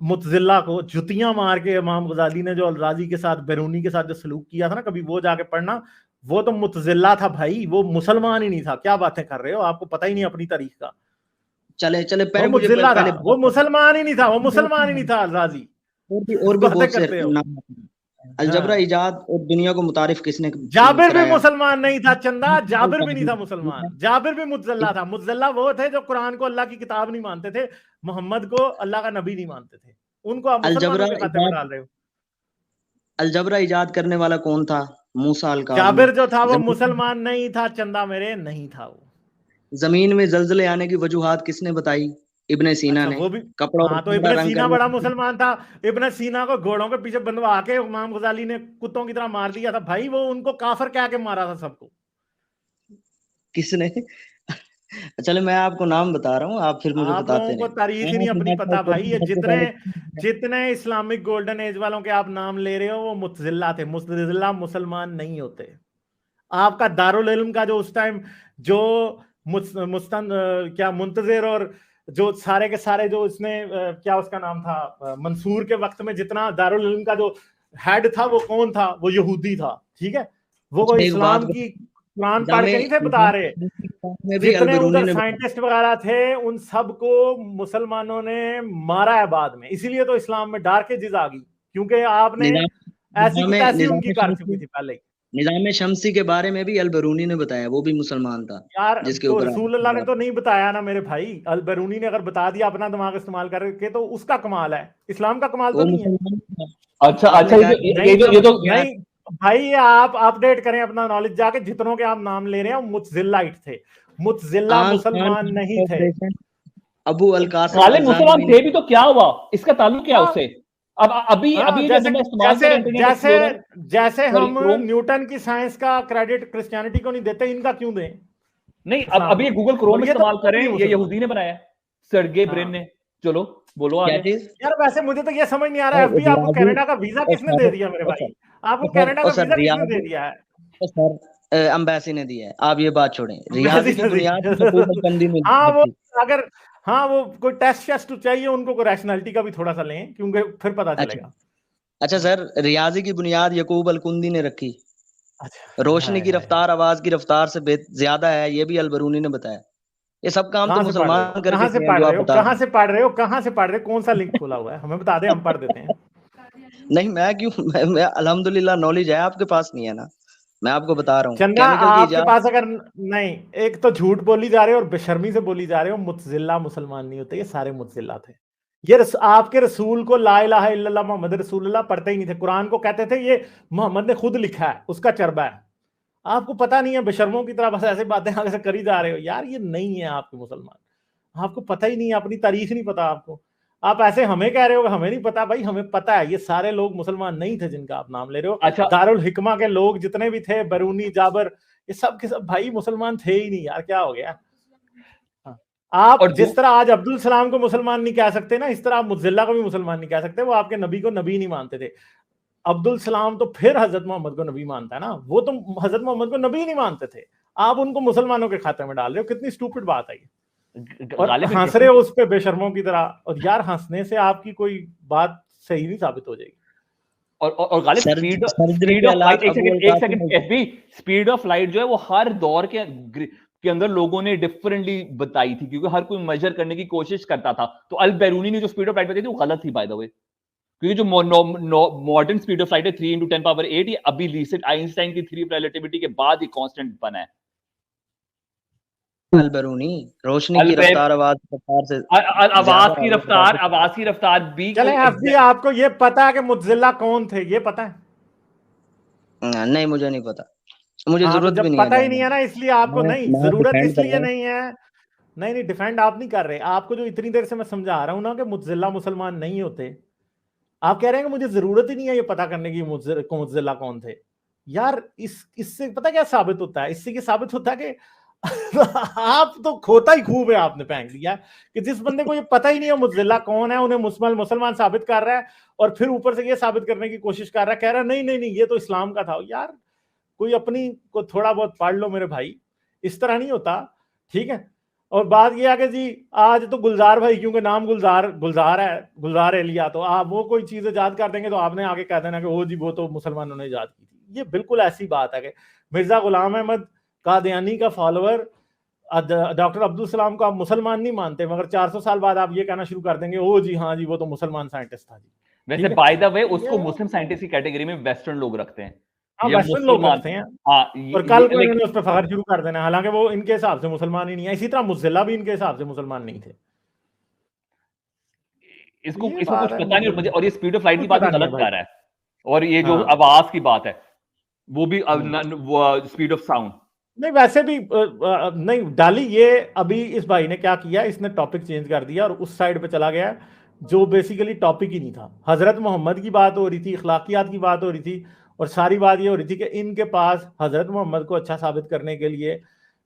मुतजिल्ला को जुतियां मार के इमाम गजाली ने जो अलराजी के साथ, बैरूनी के साथ जो सलूक किया था ना, कभी वो जाके पढ़ना। वो तो मुतजिल्ला था भाई, वो मुसलमान ही नहीं था। क्या बातें कर रहे हो, आपको पता ही नहीं अपनी तारीख का। चले चले वो पहले मुझे मुतजिल्ला था, पहले वो बात मुसलमान ही नहीं था, वो मुसलमान ही नहीं करने था अलराजी। और भी बातें बहुत से करते हो। नाम। अलजबरा हाँ, इजाद और दुनिया को मुतारिफ किसने जाबिर भी कराया? मुसलमान नहीं था चंदा, जाबिर भी नहीं था मुसलमान, जाबिर भी मुतजल्ला था। मुतजल्ला वो थे जो कुरान को अल्लाह की किताब नहीं मानते थे, मोहम्मद को अल्लाह का नबी नहीं मानते थे। उनको आप अलजबरा मुसलमानों के खाते में इजाद डाल रहे हो। अलजबरा इजाद करने वाला कौन था? मूसा अल काज़मी। जाबिर जो था वो जमीन मुसलमान नहीं था चंदा मेरे, नहीं था वो। जमीन में जलजले आने की वजूहात किसने बताई? इब्ने सीना अच्छा ने। वो भी। कपड़ा और हाँ तो कपड़ा इब्ने रंग सीना करने बड़ा मुसलमान था। इब्ने सीना को घोड़ों के पीछे बंधवा के इमाम गजाली ने कुत्तों की तरह मार दिया था भाई। वो उनको काफर कह के मारा था सबको। किसने? चले मैं आपको नाम बता रहा हूँ, आप फिर मुझे आप बताते लोगों को रहे। तारीख ही नहीं अपनी पता भाई। ये जितने जितने इस्लामिक गोल्डन एज वालों के आप नाम ले रहे हो, वो मुतजिल्ला थे। मुतजिल्ला मुसलमान नहीं होते। आपका दारुल इल्म का जो उस टाइम जो मुस्तन क्या मुंतजिर और जो सारे के सारे जो इसने क्या उसका नाम था, मंसूर के वक्त में जितना दारुल इल्म का जो हेड था, वो कौन था? वो यहूदी था। ठीक है, वो अच्छा कोई एक बात इस्लाम की कुरान पढ़ निजाम के नहीं थे बता रहे। में भी अल जितने बिरूनी उधर ने बताया। साइंटिस्ट वगैरह थे, उन सबको मुसलमानों ने मारा है बाद में। इसीलिए तो इस्लाम में डार्केजेस आ गई, क्योंकि आपने निजाम ऐसी की निजाम तैसी उनकी निजाम कर शमसी चुकी थी पहले ही। निजाम शमसी के बारे में भी अल बिरूनी ने बताया, वो भी मुसलमान था यार जिसके तो ऊपर रसूल अल्लाह ने तो नहीं बताया ना मेरे भाई। अल बैरूनी ने अगर बता दिया अपना दिमाग इस्तेमाल करके, तो उसका कमाल है, इस्लाम का कमाल तो वो नहीं है। मुसलमान था। अच्छा आपने अच्छा, कहा कि नहीं ये समझ तो यार नहीं भाई, ये आप अपडेट करें अपना नॉलेज जाके। जितनों के आप नाम ले रहे हैं वो मुतजिल्लाइट थे, मुतजिल्ला आंख कान मुसलमान नहीं थे। ऑपरेशन, अबू अल कासिम काले अल मुसलमान जाहिमी ने। थे भी तो क्या हुआ, इसका ताल्लुक क्या है हाँ, उससे? अब अभी हाँ, अभी जैसे मैं इस्तेमाल कर जैसे इंटरनेट जैसे एक्सप्लोरर जैसे सॉरी हम क्रोम, न्यूटन की साइंस का क्रेडिट क्रिश्चियनिटी को नहीं देते, इनका क्यों दें नहीं अब इस्लाम अभी ये को? गूगल क्रोम और ये तो इस्तेमाल खुद करें, नहीं ये मुसलमान। यहूदी ने बनाया है, सर्गे ब्रिन हाँ ने। चलो बोलो क्या आगे। चीज? यार, वैसे मुझे तो ये समझ नहीं आ रहा है, और एफबी आपको रियाजी, कनाडा का वीजा और किसने सर, दे दिया मेरे और भाई? सर, आपको और सर, कनाडा और का सर वीजा किसने दे रियाजी, दिया है? और सर अम्बेसी ने दिया है। आप ये बात छोड़ें, मैसी रियाजी की ने बुनियाद दी। यकूब अलकंदी में हाँ वो, रखी। अगर हाँ वो कोई टेस्ट शेस्ट चाहिए उनको, कोई रैशनैलिटी का भी थोड़ा सा लें, क्योंकि फिर पता अच्छा, चलेगा। अच्छा सर, रियाजी की बुनियाद यकूब अलकुंदी ने रखी। अच्छा, रोशनी हाय की हाय हाय। रफ्तार आवाज की रफ्तार से ज्यादा है, ये भी अलबरूनी ने बताया। ये सब काम तो कहाँ से पढ़ रहे हो, मुसलमान करके कहाँ से गए हैं पढ़ जो रहे आप हो, बता रहे कहाँ हैं। से पढ़ रहे हो, कहाँ से पढ़ रहे हो? कौन सा लिंक खोला हुआ है, हमें बता दें, हम पढ़ देते हैं। नहीं मैं क्यों, मैं अल्हम्दुलिल्लाह नॉलेज है, आपके पास नहीं है ना। मैं आपको बता रहा हूँ चंदा, केमिकल की आपके इजाद। पास अगर नहीं, एक तो झूठ बोली जा रहे हो और बेशर्मी से बोली जा रहे हो। मुतजिल्ला मुसलमान नहीं होते, ये सारे मुतजिल्ला थे। ये आपके रसूल को ला इलाहा इल्लल्लाह मोहम्मद रसूलुल्लाह पढ़ते ही नहीं थे, कुरान को कहते थे ये मोहम्मद ने खुद लिखा है, उसका चरबा है। आपको पता नहीं है, बेशर्मों की तरह बस ऐसे बातें ऐसे करी जा रहे हो यार। ये नहीं है आपके मुसलमान, आपको पता ही नहीं है, अपनी तारीख नहीं पता आपको। आप ऐसे हमें कह रहे हो हमें नहीं पता, भाई हमें पता है। ये सारे लोग मुसलमान नहीं थे जिनका आप नाम ले रहे हो। अच्छा दारुल हिकमा के लोग जितने भी थे, बरूनी, जाबर, ये सब के सब भाई मुसलमान थे ही नहीं यार, क्या हो गया? हाँ। आप और जिस तरह आज अब्दुल सलाम को मुसलमान नहीं कह सकते ना, इस तरह आप मुज्जिल्ला को भी मुसलमान नहीं कह सकते। वो आपके नबी को नबी नहीं मानते थे। अब्दुल सलाम तो फिर हजरत मोहम्मद को नबी मानता है ना, वो तो हजरत मोहम्मद को नबी नहीं मानते थे। आप उनको मुसलमानों के खाते में डाल रहे हो, कितनी स्टूपिड बात है ये। और गालिब हंस रहे हो उस पे बेशर्मों की तरह। और यार, हंसने से आपकी कोई बात सही नहीं साबित हो जाएगी। और गालिब स्पीड सर्जरी स्पीड के ऑफ लाइट, हालात अबू अल एक Qasim. Second FB, speed of light जो है वो हर दौर के अंदर लोगों ने डिफरेंटली बताई थी, क्योंकि हर कोई मेजर करने की कोशिश करता था। तो अल बैरूनी ने जो स्पीड ऑफ लाइट बताई थी वो गलत थी बाय द वे, क्योंकि जो मॉडर्न स्पीड ऑफ लाइट है 3 × 10⁸, ये अभी रिसेंट आइंस्टाइन की थ्योरी ऑफ रिलेटिविटी के बाद ही कांस्टेंट बना है। अलबरूनी, रोशनी की रफ्तार आवाज की रफ्तार से आवाज ज्यादा की है, ये बता रफ्तार, सकते आवाज की रफ्तार भी चले कोई एफबी, आपको ये पता है कि मुज्जिल्ला कौन थे? ये पता है? हैं। नहीं मुझे नहीं पता, मुझे हाँ, तो जरूरत भी जब नहीं है पता ही नहीं जानने है की। ना, इसलिए आपको नहीं मैं जरूरत, डिफेंड कर इसलिए रहा हूँ। नहीं है। नहीं नहीं, डिफेंड आप नहीं कर रहे। आपको जो इतनी देर से मैं समझा रहा हूं ना कि मुज्जिल्ला मुसलमान नहीं होते, आप कह रहे हैं कि मुझे जरूरत ही नहीं है ये पता करने की मुज्जिल्ला कौन थे। यार, इससे पता क्या साबित होता है? इससे ये साबित होता है कि आप तो खोता ही खूब है आपने फेंक दिया, कि जिस बंदे को ये पता ही नहीं है मुज्जिल्ला कौन है, उन्हें मुसलमान साबित कर रहा है, और फिर ऊपर से ये साबित करने की कोशिश कर रहा है, कह रहा है नहीं नहीं नहीं ये तो इस्लाम का था। यार, कोई अपनी को थोड़ा बहुत पढ़ लो मेरे भाई, इस तरह नहीं होता। ठीक है। और बात ये है कि जी, आज तो गुलजार भाई, क्योंकि नाम गुलजार गुलजार है, गुलजार एलिया, तो आप वो कोई चीज ईजाद कर देंगे तो आपने आगे कह देना कि ओ जी वो तो मुसलमानों ने ईजाद की थी। ये बिल्कुल ऐसी बात है कि मिर्जा गुलाम अहमद कादियानी का फॉलोअर डॉक्टर अब्दुल सलाम को आप मुसलमान नहीं मानते, मगर 400 साल बाद आप ये कहना शुरू कर देंगे ओ जी हाँ जी वो तो मुसलमान साइंटिस्ट था जी। वैसे बाय द वे उसको मुस्लिम साइंटिस्ट की कैटेगरी में वेस्टर्न लोग रखते हैं, हाँ, ये वेस्टर्न लोग मुसलमान। रखते हैं। हाँ और कल को लाइक इन्होंने उस पर फखर शुरू कर देना, हालांकि वो इनके हिसाब से मुसलमान ही नहीं है। इसी तरह मुज्जिल्ला भी इनके हिसाब से मुसलमान नहीं थे। इसको ये इसको बात कुछ है, पता नहीं, और मुझे, और ये स्पीड ऑफ लाइट की कुछ बात भी पता नहीं है गलत भाई। कर रहा है, और ये जो हाँ। आवाज की बात है वो भी स्पीड ऑफ साउंड। नहीं, वैसे भी नहीं डाली ये। अभी इस भाई ने क्या किया, इसने टॉपिक चेंज कर दिया और उस साइड पे चला गया जो बेसिकली टॉपिक ही नहीं था। हजरत मोहम्मद की बात हो रही थी, अखलाकियात की बात हो रही थी, और सारी बात ये हो रही थी कि इनके पास हजरत मोहम्मद को अच्छा साबित करने के लिए,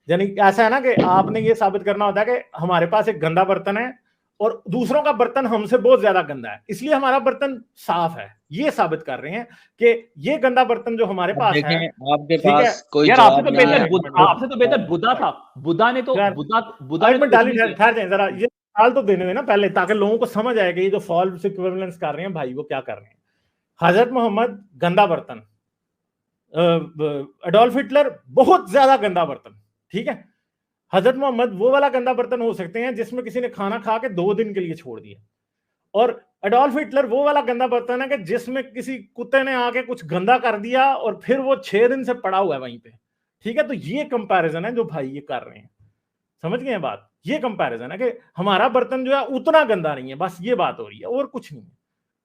यानी ऐसा है ना कि आपने ये साबित करना होता है कि हमारे पास एक गंदा बर्तन है और दूसरों का बर्तन हमसे बहुत ज्यादा गंदा है, इसलिए हमारा बर्तन साफ है। ये साबित कर रहे हैं कि ये गंदा बर्तन जो हमारे अब पास है, देखें आपके ठीक है। पास कोई यार जवाब नहीं है। आपसे तो बेहतर बुद्धा था। बुद्धा ने तो यार, बुद्धा ने एक तो मिनट कुछ डाली, नहीं किया। ठहर जाए जरा, ये सवाल तो देने देना पहले, ताकि लोगों को समझ आए कि ये जो फॉल्स इक्विवेलेंस कर रहे हैं भाई वो क्या कर रहे हैं। हजरत मोहम्मद गंदा बर्तन, अडोल्फ हिटलर बहुत ज्यादा गंदा बर्तन, ठीक है। हजरत मोहम्मद वो वाला गंदा बर्तन हो सकते हैं जिसमें किसी ने खाना खा के 2 दिन के लिए छोड़ दिया, और अडोल्फ हिटलर वो वाला गंदा बर्तन है कि जिसमें किसी कुत्ते ने आके कुछ गंदा कर दिया और फिर वो 6 दिन से पड़ा हुआ है वहीं पे। ठीक है, तो ये कंपैरिजन है जो भाई ये कर रहे हैं। समझ गए हैं बात? ये कंपैरिजन है कि हमारा बर्तन जो है उतना गंदा नहीं है, बस ये बात हो रही है और कुछ नहीं है।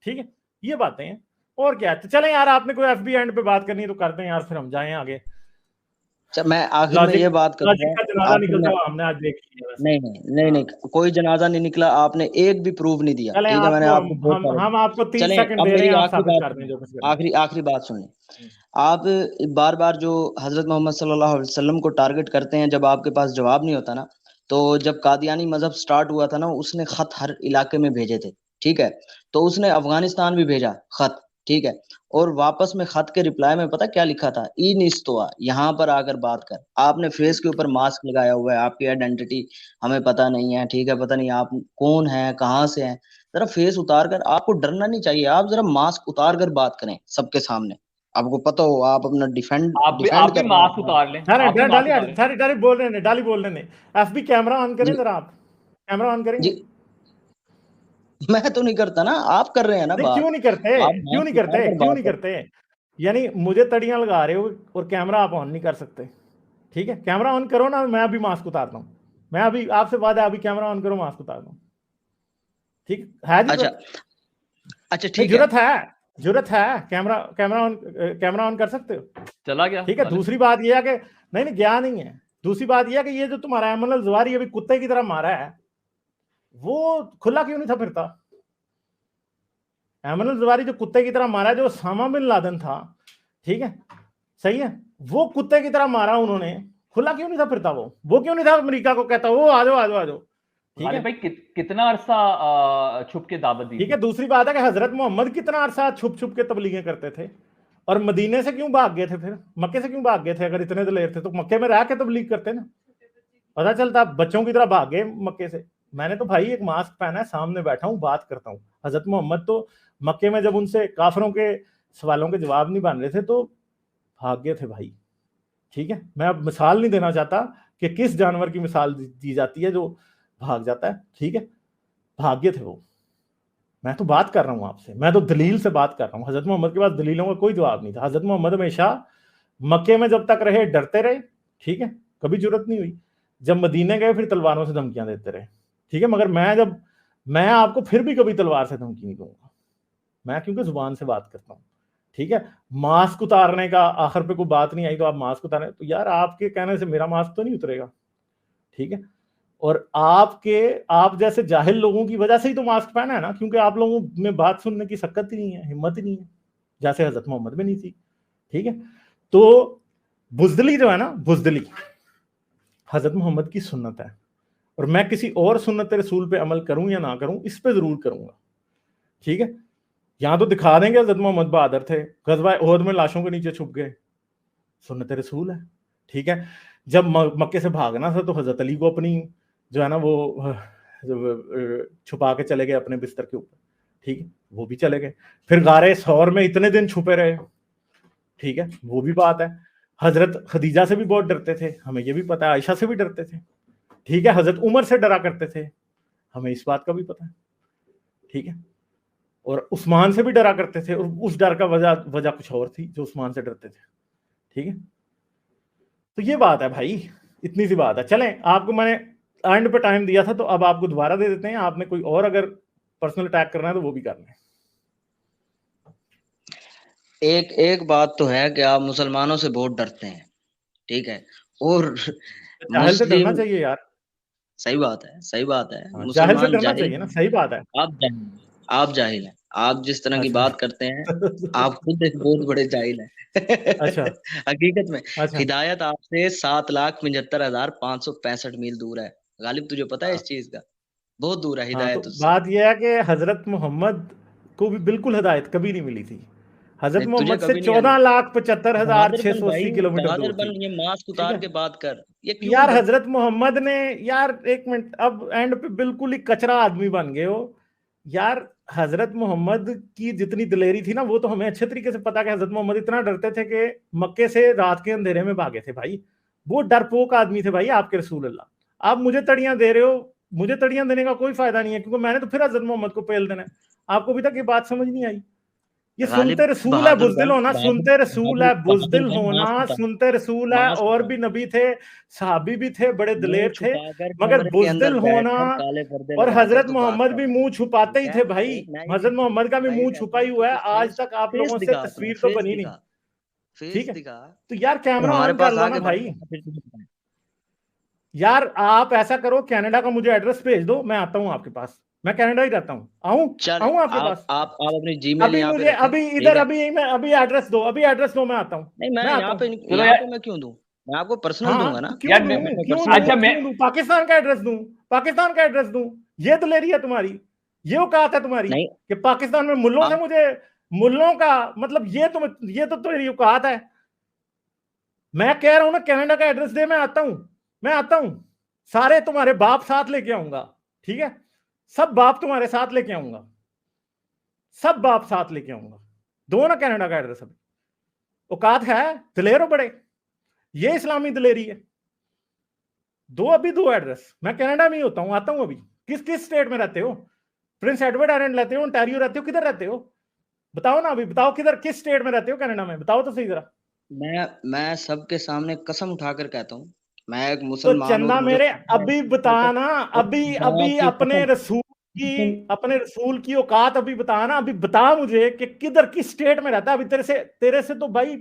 ठीक है, ये बातें हैं। और क्या है, तो चलें यार, आपने कोई एफबी एंड पे बात करनी है तो करते हैं यार, फिर हम जाएं आगे। मैं आखिर में ये बात लॉजिक करूंगा, का जनाजा आखिर निकलता में हुआ हमने आज देख लिया वैसे। नहीं नहीं नहीं नहीं, कोई जनाजा नहीं निकला, आपने एक भी प्रूफ नहीं दिया, चलें ठीक है, मैंने आपको आपको बहुत सारे हम आपको 30 चलें। सेकंड अब दे रहे मेरी हैं, आप आखिरी साबित बात कर दें सुनिए, जो कुछ करना है। आखिरी बात सुनिए। आप बार बार जो हजरत मोहम्मद सल्लल्लाहु अलैहि वसल्लम को टारगेट करते हैं, जब आपके पास जवाब नहीं होता ना, तो जब कादियानी मजहब स्टार्ट हुआ था ना, उसने खत हर इलाके में भेजे थे, ठीक है, तो उसने अफगानिस्तान भी भेजा खत, ठीक है, और वापस में खत के रिप्लाई में पता क्या लिखा था, ई निस्तवा, यहाँ पर आकर बात कर। आपने फेस के ऊपर मास्क लगाया हुआ है, आपकी आइडेंटिटी हमें पता नहीं है, ठीक है, पता नहीं आप कौन है, कहाँ से हैं, जरा फेस उतार कर, आपको डरना नहीं चाहिए, आप जरा मास्क उतार कर बात करें सबके सामने, आपको पता हो आप अपना डिफेंड आप डिफेंड भी कर रहे मास्क हैं। उतार लें, अरे आप भी मास्क उतार लें। डाली बोल रहे हैं, डाली बोल रहे हैं। एफबी कैमरा ऑन करें जी जरा, आप कैमरा ऑन करेंगे? जी, मैं तो नहीं करता ना, आप कर रहे हैं ना नहीं, बात, क्यों नहीं करते, आप क्यों नहीं मास्क उतार करते, कर क्यों बात नहीं करें। करते? यानी मुझे तड़ियां लगा रहे हो और कैमरा आप ऑन नहीं कर सकते, ठीक है? कैमरा ऑन करो ना, मैं अभी मास्क उतारता हूँ, मैं अभी आपसे वादा है, अभी कैमरा ऑन करो, मास्क उतार दो, ठीक है? अच्छा जरूरत? अच्छा नहीं, ठीक है। जरूरत है। कैमरा ऑन कर सकते हो, चला गया ठीक है? दूसरी बात यह है कि नहीं गया नहीं है। दूसरी बात यह है कि ये जो तुम्हारा एमन अल जवारी अभी कुत्ते की तरह मारा है, वो खुला क्यों नहीं था फिरता? एमन अल जवारी जो कुत्ते की तरह मारा है, जो ओसामा बिन लादेन था, ठीक है, सही है, वो कुत्ते की तरह मारा उन्होंने, खुला क्यों नहीं था फिरता? वो क्यों नहीं था अमेरिका को कहता वो आ जाओ आ जाओ आ जाओ, ठीक है भाई कितना अरसा छुप के दावत दी ठीक थी? है। दूसरी बात है कि हजरत मोहम्मद कितना अरसा छुप छुप के तबलीगें करते थे, और मदीने से क्यों भाग गए थे, फिर मक्के से क्यों भाग गए थे? अगर इतने दिलेर थे तो मक्के में रह के तबलीग करते ना, पता चलता बच्चों की तरह भाग गए मक्के से। मैंने तो भाई एक मास्क पहना है, सामने बैठा हूं, बात करता हूं। हजरत मोहम्मद तो मक्के में जब उनसे काफरों के सवालों के जवाब नहीं बन रहे थे तो भाग गए थे भाई, ठीक है? मैं अब मिसाल नहीं देना चाहता कि किस जानवर की मिसाल दी जाती है जो भाग जाता है, ठीक है? भाग गए थे वो। मैं तो बात कर रहा हूं आपसे, मैं तो दलील से बात कर रहा हूं। हजरत मोहम्मद के पास दलीलों का कोई जवाब नहीं था। हजरत मोहम्मद हमेशा मक्के में जब तक रहे डरते रहे, ठीक है, कभी जरूरत नहीं हुई। जब मदीने गए फिर तलवारों से धमकियां देते रहे, ठीक है, मगर मैं आपको फिर भी कभी तलवार से धमकी नहीं दूंगा, मैं क्योंकि जुबान से बात करता हूं, ठीक है? मास्क उतारने का आखिर पे कोई बात नहीं आई तो आप मास्क उतारें, तो यार आपके कहने से मेरा मास्क तो नहीं उतरेगा, ठीक है? और आप जैसे जाहिल लोगों की वजह से ही तो मास्क पहना है ना, क्योंकि आप लोगों में बात सुनने की सकत ही नहीं है, हिम्मत ही नहीं है, जैसे हजरत मोहम्मद में नहीं थी, ठीक है? तो बुजदली जो है ना, बुजदली हजरत मोहम्मद की सुन्नत है, और मैं किसी और सुन्नत रसूल पे अमल करूं या ना करूं, इस पे जरूर करूंगा, ठीक है? यहां तो दिखा देंगे हजरत मोहम्मद बहादुर थे, गजवा ओहद में लाशों के नीचे छुप गए, सुन्नत रसूल है, ठीक है? जब मक्के से भागना था तो हजरत अली को अपनी जो है ना वो छुपा के चले गए अपने बिस्तर के ऊपर, ठीक है, वो भी चले गए। फिर गारे सौर में इतने दिन छुपे रहे, ठीक है, वो भी बात है। हजरत खदीजा से भी बहुत डरते थे, हमें ये भी पता है, आयशा से भी डरते थे, ठीक है, हजरत उमर से डरा करते थे, हमें इस बात का भी पता है, ठीक है, और उस्मान से भी डरा करते थे, और उस डर का वजह कुछ और थी जो उस्मान से डरते थे, ठीक है? तो ये बात है भाई, इतनी सी बात है। चलें, आपको मैंने एंड पे टाइम दिया था तो अब आपको दोबारा दे देते हैं, आपने कोई और अगर पर्सनल अटैक करना है तो वो भी करना है। एक बात तो है कि आप मुसलमानों से बहुत डरते हैं, ठीक है, और जाहिल से डरना मुस्लिम, चाहिए यार, सही बात है, सही बात है, जाहिल से मुसलमान डरना जाहिल चाहिए ना, हैं, सही बात है। आप जाहिल हैं, आप जिस तरह की अच्छा बात करते हैं, आप खुद एक बहुत बड़े जाहिल हैं। अच्छा हकीकत में अच्छा हिदायत आपसे 7,75,565 मील दूर है। गालिब, तुझे पता है इस चीज का? बहुत दूर है हाँ, तो हिदायत उससे। बात यह है कि हजरत मोहम्मद को भी बिल्कुल हिदायत कभी नहीं मिली थी। हजरत नहीं, तुझे मोहम्मद से कभी नहीं आई। 14,75,680 किलोमीटर बहादुर दूर बन, थी, ये मास्क ठीक उतार है? के बात कर, ये क्यों यार डर। हजरत मोहम्मद ने, यार एक मिनट, अब एंड पे बिल्कुल ही कचरा आदमी बन गए हो यार। हजरत मोहम्मद की जितनी दिलेरी थी ना, वो तो हमें अच्छे तरीके से पता कि हजरत मोहम्मद इतना डरते थे कि मक्के से रात के अंधेरे में भागे थे भाई। वो डरपोक आदमी थे भाई आपके रसूल अल्लाह। आप मुझे तड़ियां दे रहे हो, मुझे तड़ियां देने का कोई फायदा नहीं है, क्योंकि मैंने तो फिर हजरत मोहम्मद को पेल देना है। आपको अभी तक ये बात समझ नहीं आई? ये गालिब, सुनते रसूल है, बहादुर बुजदिल बन, होना, बहादुर सुनते रसूल बहादुर है, बहादुर बुजदिल बन, होना, मास्क उतार, सुनते रसूल है, मास्क और उतार, भी नबी थे, सहाबी भी थे, बड़े मुंह दिलेर थे, छुपा कर मगर कमरे के अंदर बुजदिल बैठ होना। कर काले पर्दे और लगाकर हजरत तू बात मोहम्मद कर भी रहा है, मुंह छुपाते ही ठीक है? थे भाई, एक नई हजरत मोहम्मद का भी मुंह वेबसाइट है छुपा भाई, ही तो हुआ है, तू आज फेस तक आप फेस लोगों से दिखा, तू तस्वीर तो फेस बनी नहीं। दिखा, फेस ठीक है, दिखा तो यार कैमरा हमारे ऑन कर पास लो ना आके भाई। बता, फिर तुझे बताएं। यार आप ऐसा करो, कनाडा का मुझे एड्रेस भेज दो, मैं आता हूँ आपके पास, मैं कनाडा ही रहता हूँ, आऊँ चल आऊँ आपके आप पास। आप आप अपनी जीमेल अभी यहाँ पे मुझे रखें, अभी ठीक इधर है? अभी मैं अभी एड्रेस दो, अभी एड्रेस दो, मैं आता हूँ, नहीं मैं मैं आता यहाँ हूँ। पे चलो यहाँ यार, पे मैं क्यों दूं? मैं आपको पर्सनल हाँ दूंगा ना। तो क्यों यार दूं, मैं क्यों पर्सनल अच्छा दूं, क्यों दूं? पाकिस्तान का एड्रेस दूं, पाकिस्तान का एड्रेस दूं? ये दलेरी है तुम्हारी, ये औकात है तुम्हारी नहीं कि पाकिस्तान में मुल्लों से मुझे, मुल्लों का मतलब ये तो तुम्हारी औकात है। मैं कह रहा हूं ना कनाडा का एड्रेस दे, मैं आता हूं, मैं आता हूं, सारे तुम्हारे बाप साथ लेके आऊंगा, ठीक है, सब बाप तुम्हारे साथ लेके आऊंगा, सब बाप साथ लेके आऊंगा, दो ना कनाडा का एड्रेस। अभी औकात है, दलेर हो बड़े, ये इस्लामी दलेरी है। दो अभी दो एड्रेस, मैं कनाडा में ही होता हूं, आता हूं अभी। किस किस स्टेट में रहते हो? प्रिंस एडवर्ड आइलैंड रहते हो, ओंटारियो रहते हो, किधर रहते हो? बताओ ना, अभी बताओ किधर, किस स्टेट में रहते हो कनाडा में, बताओ तो सही जरा। मैं सबके सामने कसम उठाकर कहता हूँ, मैं एक तो मुसलमान और चंदा मुझे मेरे, खुदा अभी की कसम, बताना, अभी खुदा अभी की अपने कसम, रसूल की, अपने रसूल की औकात अभी बताना, अभी बता मुझे कि किधर किस स्टेट में रहता है। अभी तेरे से तो भाई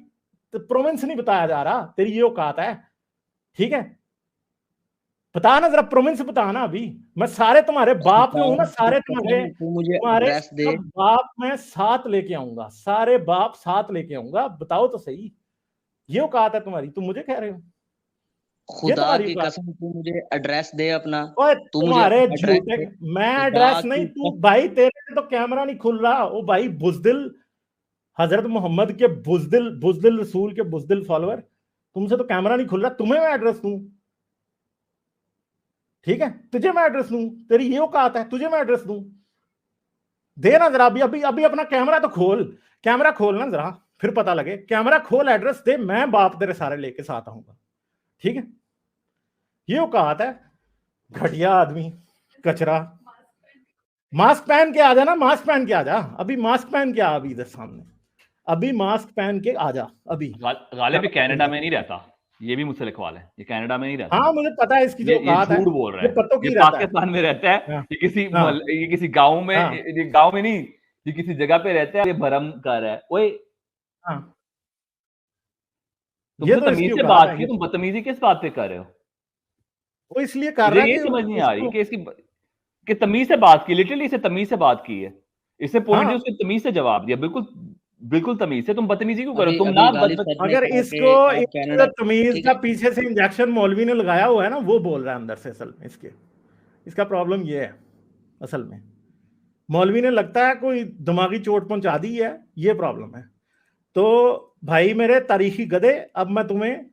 प्रोविंस नहीं बताया जा रहा, तेरी ये औकात है, ठीक है, बता ना जरा, प्रोविंस बता ना। अभी मैं सारे तुम्हारे बाप जो हूं ना, खुदा की सारे तुम्हारे कसम, तू मुझे तुम्हारे एड्रेस दे। सब बाप मैं साथ लेके आऊंगा, सारे बाप साथ लेके आऊंगा, बताओ तो सही। ये औकात है तुम्हारी, तुम मुझे कह रहे हो, ये खुदा तुम्हारी की औकात है? कसम, तू मुझे एड्रेस दे अपना। ओए तू मुझे तुम्हारे अपना एड्रेस झूठे, दे, मैं खुदा एड्रेस नहीं, की तू कसम। भाई तेरे से तो कैमरा नहीं खुल रहा। ओ भाई बुजदिल, हजरत मोहम्मद के बुजदिल, बुजदिल रसूल के बुजदिल फॉलोअर, तुमसे तो कैमरा नहीं खुल रहा, तुम्हें मैं एड्रेस दूं, ठीक है, तुझे मैं एड्रेस दूं, तेरी ये औकात है, तुझे मैं एड्रेस दूं? दे ना जरा, अभी अभी अभी अपना कैमरा तो खोल, कैमरा खोल ना जरा, फिर पता लगे, कैमरा खोल, एड्रेस दे, मैं बाप तेरे सारे लेके साथ आऊंगा, ठीक है? ये औकात है, घटिया आदमी, कचरा। मास्क पहन के आ जा ना, मास्क पहन के आ जा, अभी मास्क पहन के आ, अभी इधर सामने, अभी मास्क पहन के आ जा अभी। गालिब भी कनाडा में नहीं रहता, ये भी मुझसे लिखवा लें, ये कनाडा में नहीं रहता, हाँ मुझे पता है इसकी जो ये औकात है, झूठ बोल रहा ये है, पत्तों ये की रहता है। पाकिस्तान में रहता है, हाँ हाँ ये किसी गांव में, हाँ ये गांव में नहीं, ये किसी जगह पे रहता है, ये भरम कर रहा है। ओए हाँ, ये तुमसे तो इसकी तमीज से औकात बात है, की, तुम बदतमीजी किस बात पे कर रहे हो? वो इसलिए कर मुझे रहा है ये कि समझ नहीं आ रही उसको, कि इसकी कि तमीज से बात की, लिटरली इसे तमीज से बात की है, इससे पॉइंट हाँ उसके तमीज से जवाब दिया, बिल्कुल बिल्कुल तमीज से। तुम बदतमीजी क्यों करो? अभी तुम अभी ना गालिब सर ने अगर कहा इसको, कि आप इसको जो कनाडा, तमीज ठीक का है? पीछे से इंजेक्शन मौलवी ने लगाया हुआ है ना, वो बोल रहा है अंदर से, असल में इसके, इसका प्रॉब्लम ये है असल में, मौलवी ने लगता है कोई दिमागी चोट पहुंचा दी है, ये प्रॉब्लम है। तो भाई मेरे तारीखी गधे, अब मैं तुम्हें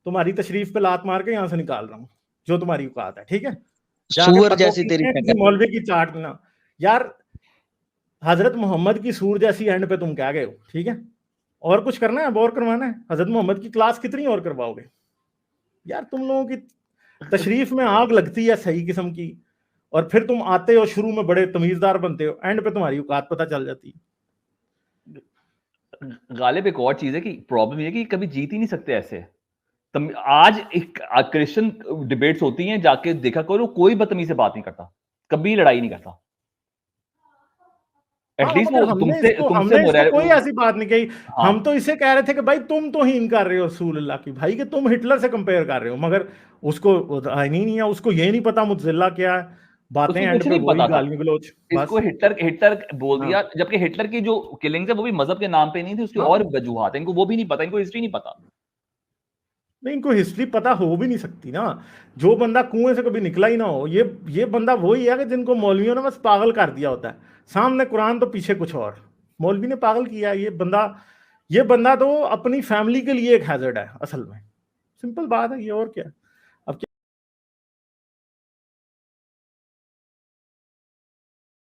तुम्हारी तशरीफ पे लात मार के यहां से निकाल रहा हूं, जो तुम्हारी औकात है, ठीक है? जाके सुअर पतों जैसी की तेरी किसी शक्ल। मौलवी की चाटना। यार हजरत मोहम्मद की सूर जैसी एंड पे तुम क्या गए हो, ठीक है? और कुछ करना है, अब और करवाना है? हजरत मोहम्मद की क्लास कितनी और करवाओगे? यार तुम लोगों की तशरीफ में आग लगती है सही किस्म की, और फिर तुम आते हो शुरू में बड़े तमीजदार बनते हो, एंड पे तुम्हारी औकात पता चल जाती है। गालिब एक और चीज है कि प्रॉब्लम ये कि कभी जीत ही नहीं सकते ऐसे। आज एक क्रिश्चियन डिबेट्स होती हैं, जाके देखा करो, कोई बदतमीजी से बात नहीं करता, कभी लड़ाई नहीं करता, हाँ एटलीस्ट मगर वो तुमसे हमने इसको मोरल, कोई ऐसी बात नहीं कही। हाँ हम तो इसे कह रहे थे कि भाई तुम तो हीन कर रहे हो रसूलुल्लाह की, भाई कि तुम हिटलर से कंपेयर कर रहे हो, मगर उसको नहीं है, उसको ये नहीं पता मुतजिल्ला क्या है, बातें उसको एंड कुछ पे नहीं वही पता था, गाली गलौज इसको बस। हिटलर हिटलर बोल हाँ दिया, जबकि हिटलर की जो किलिंग्स है वो भी मजहब के नाम पे नहीं थी, उसकी हाँ, और वजूहात है, इनको वो भी नहीं पता, इनको हिस्ट्री नहीं पता। नहीं इनको हिस्ट्री पता हो भी नहीं सकती ना, जो बंदा कुएं से कभी निकला ही ना हो। ये बंदा वही है कि जिनको मौलवियों ने बस पागल कर दिया होता है, सामने कुरान तो पीछे कुछ और। मौलवी ने पागल किया है ये बंदा तो अपनी फैमिली के लिए एक हैजर्ड है असल में, सिंपल बात है ये, और क्या है।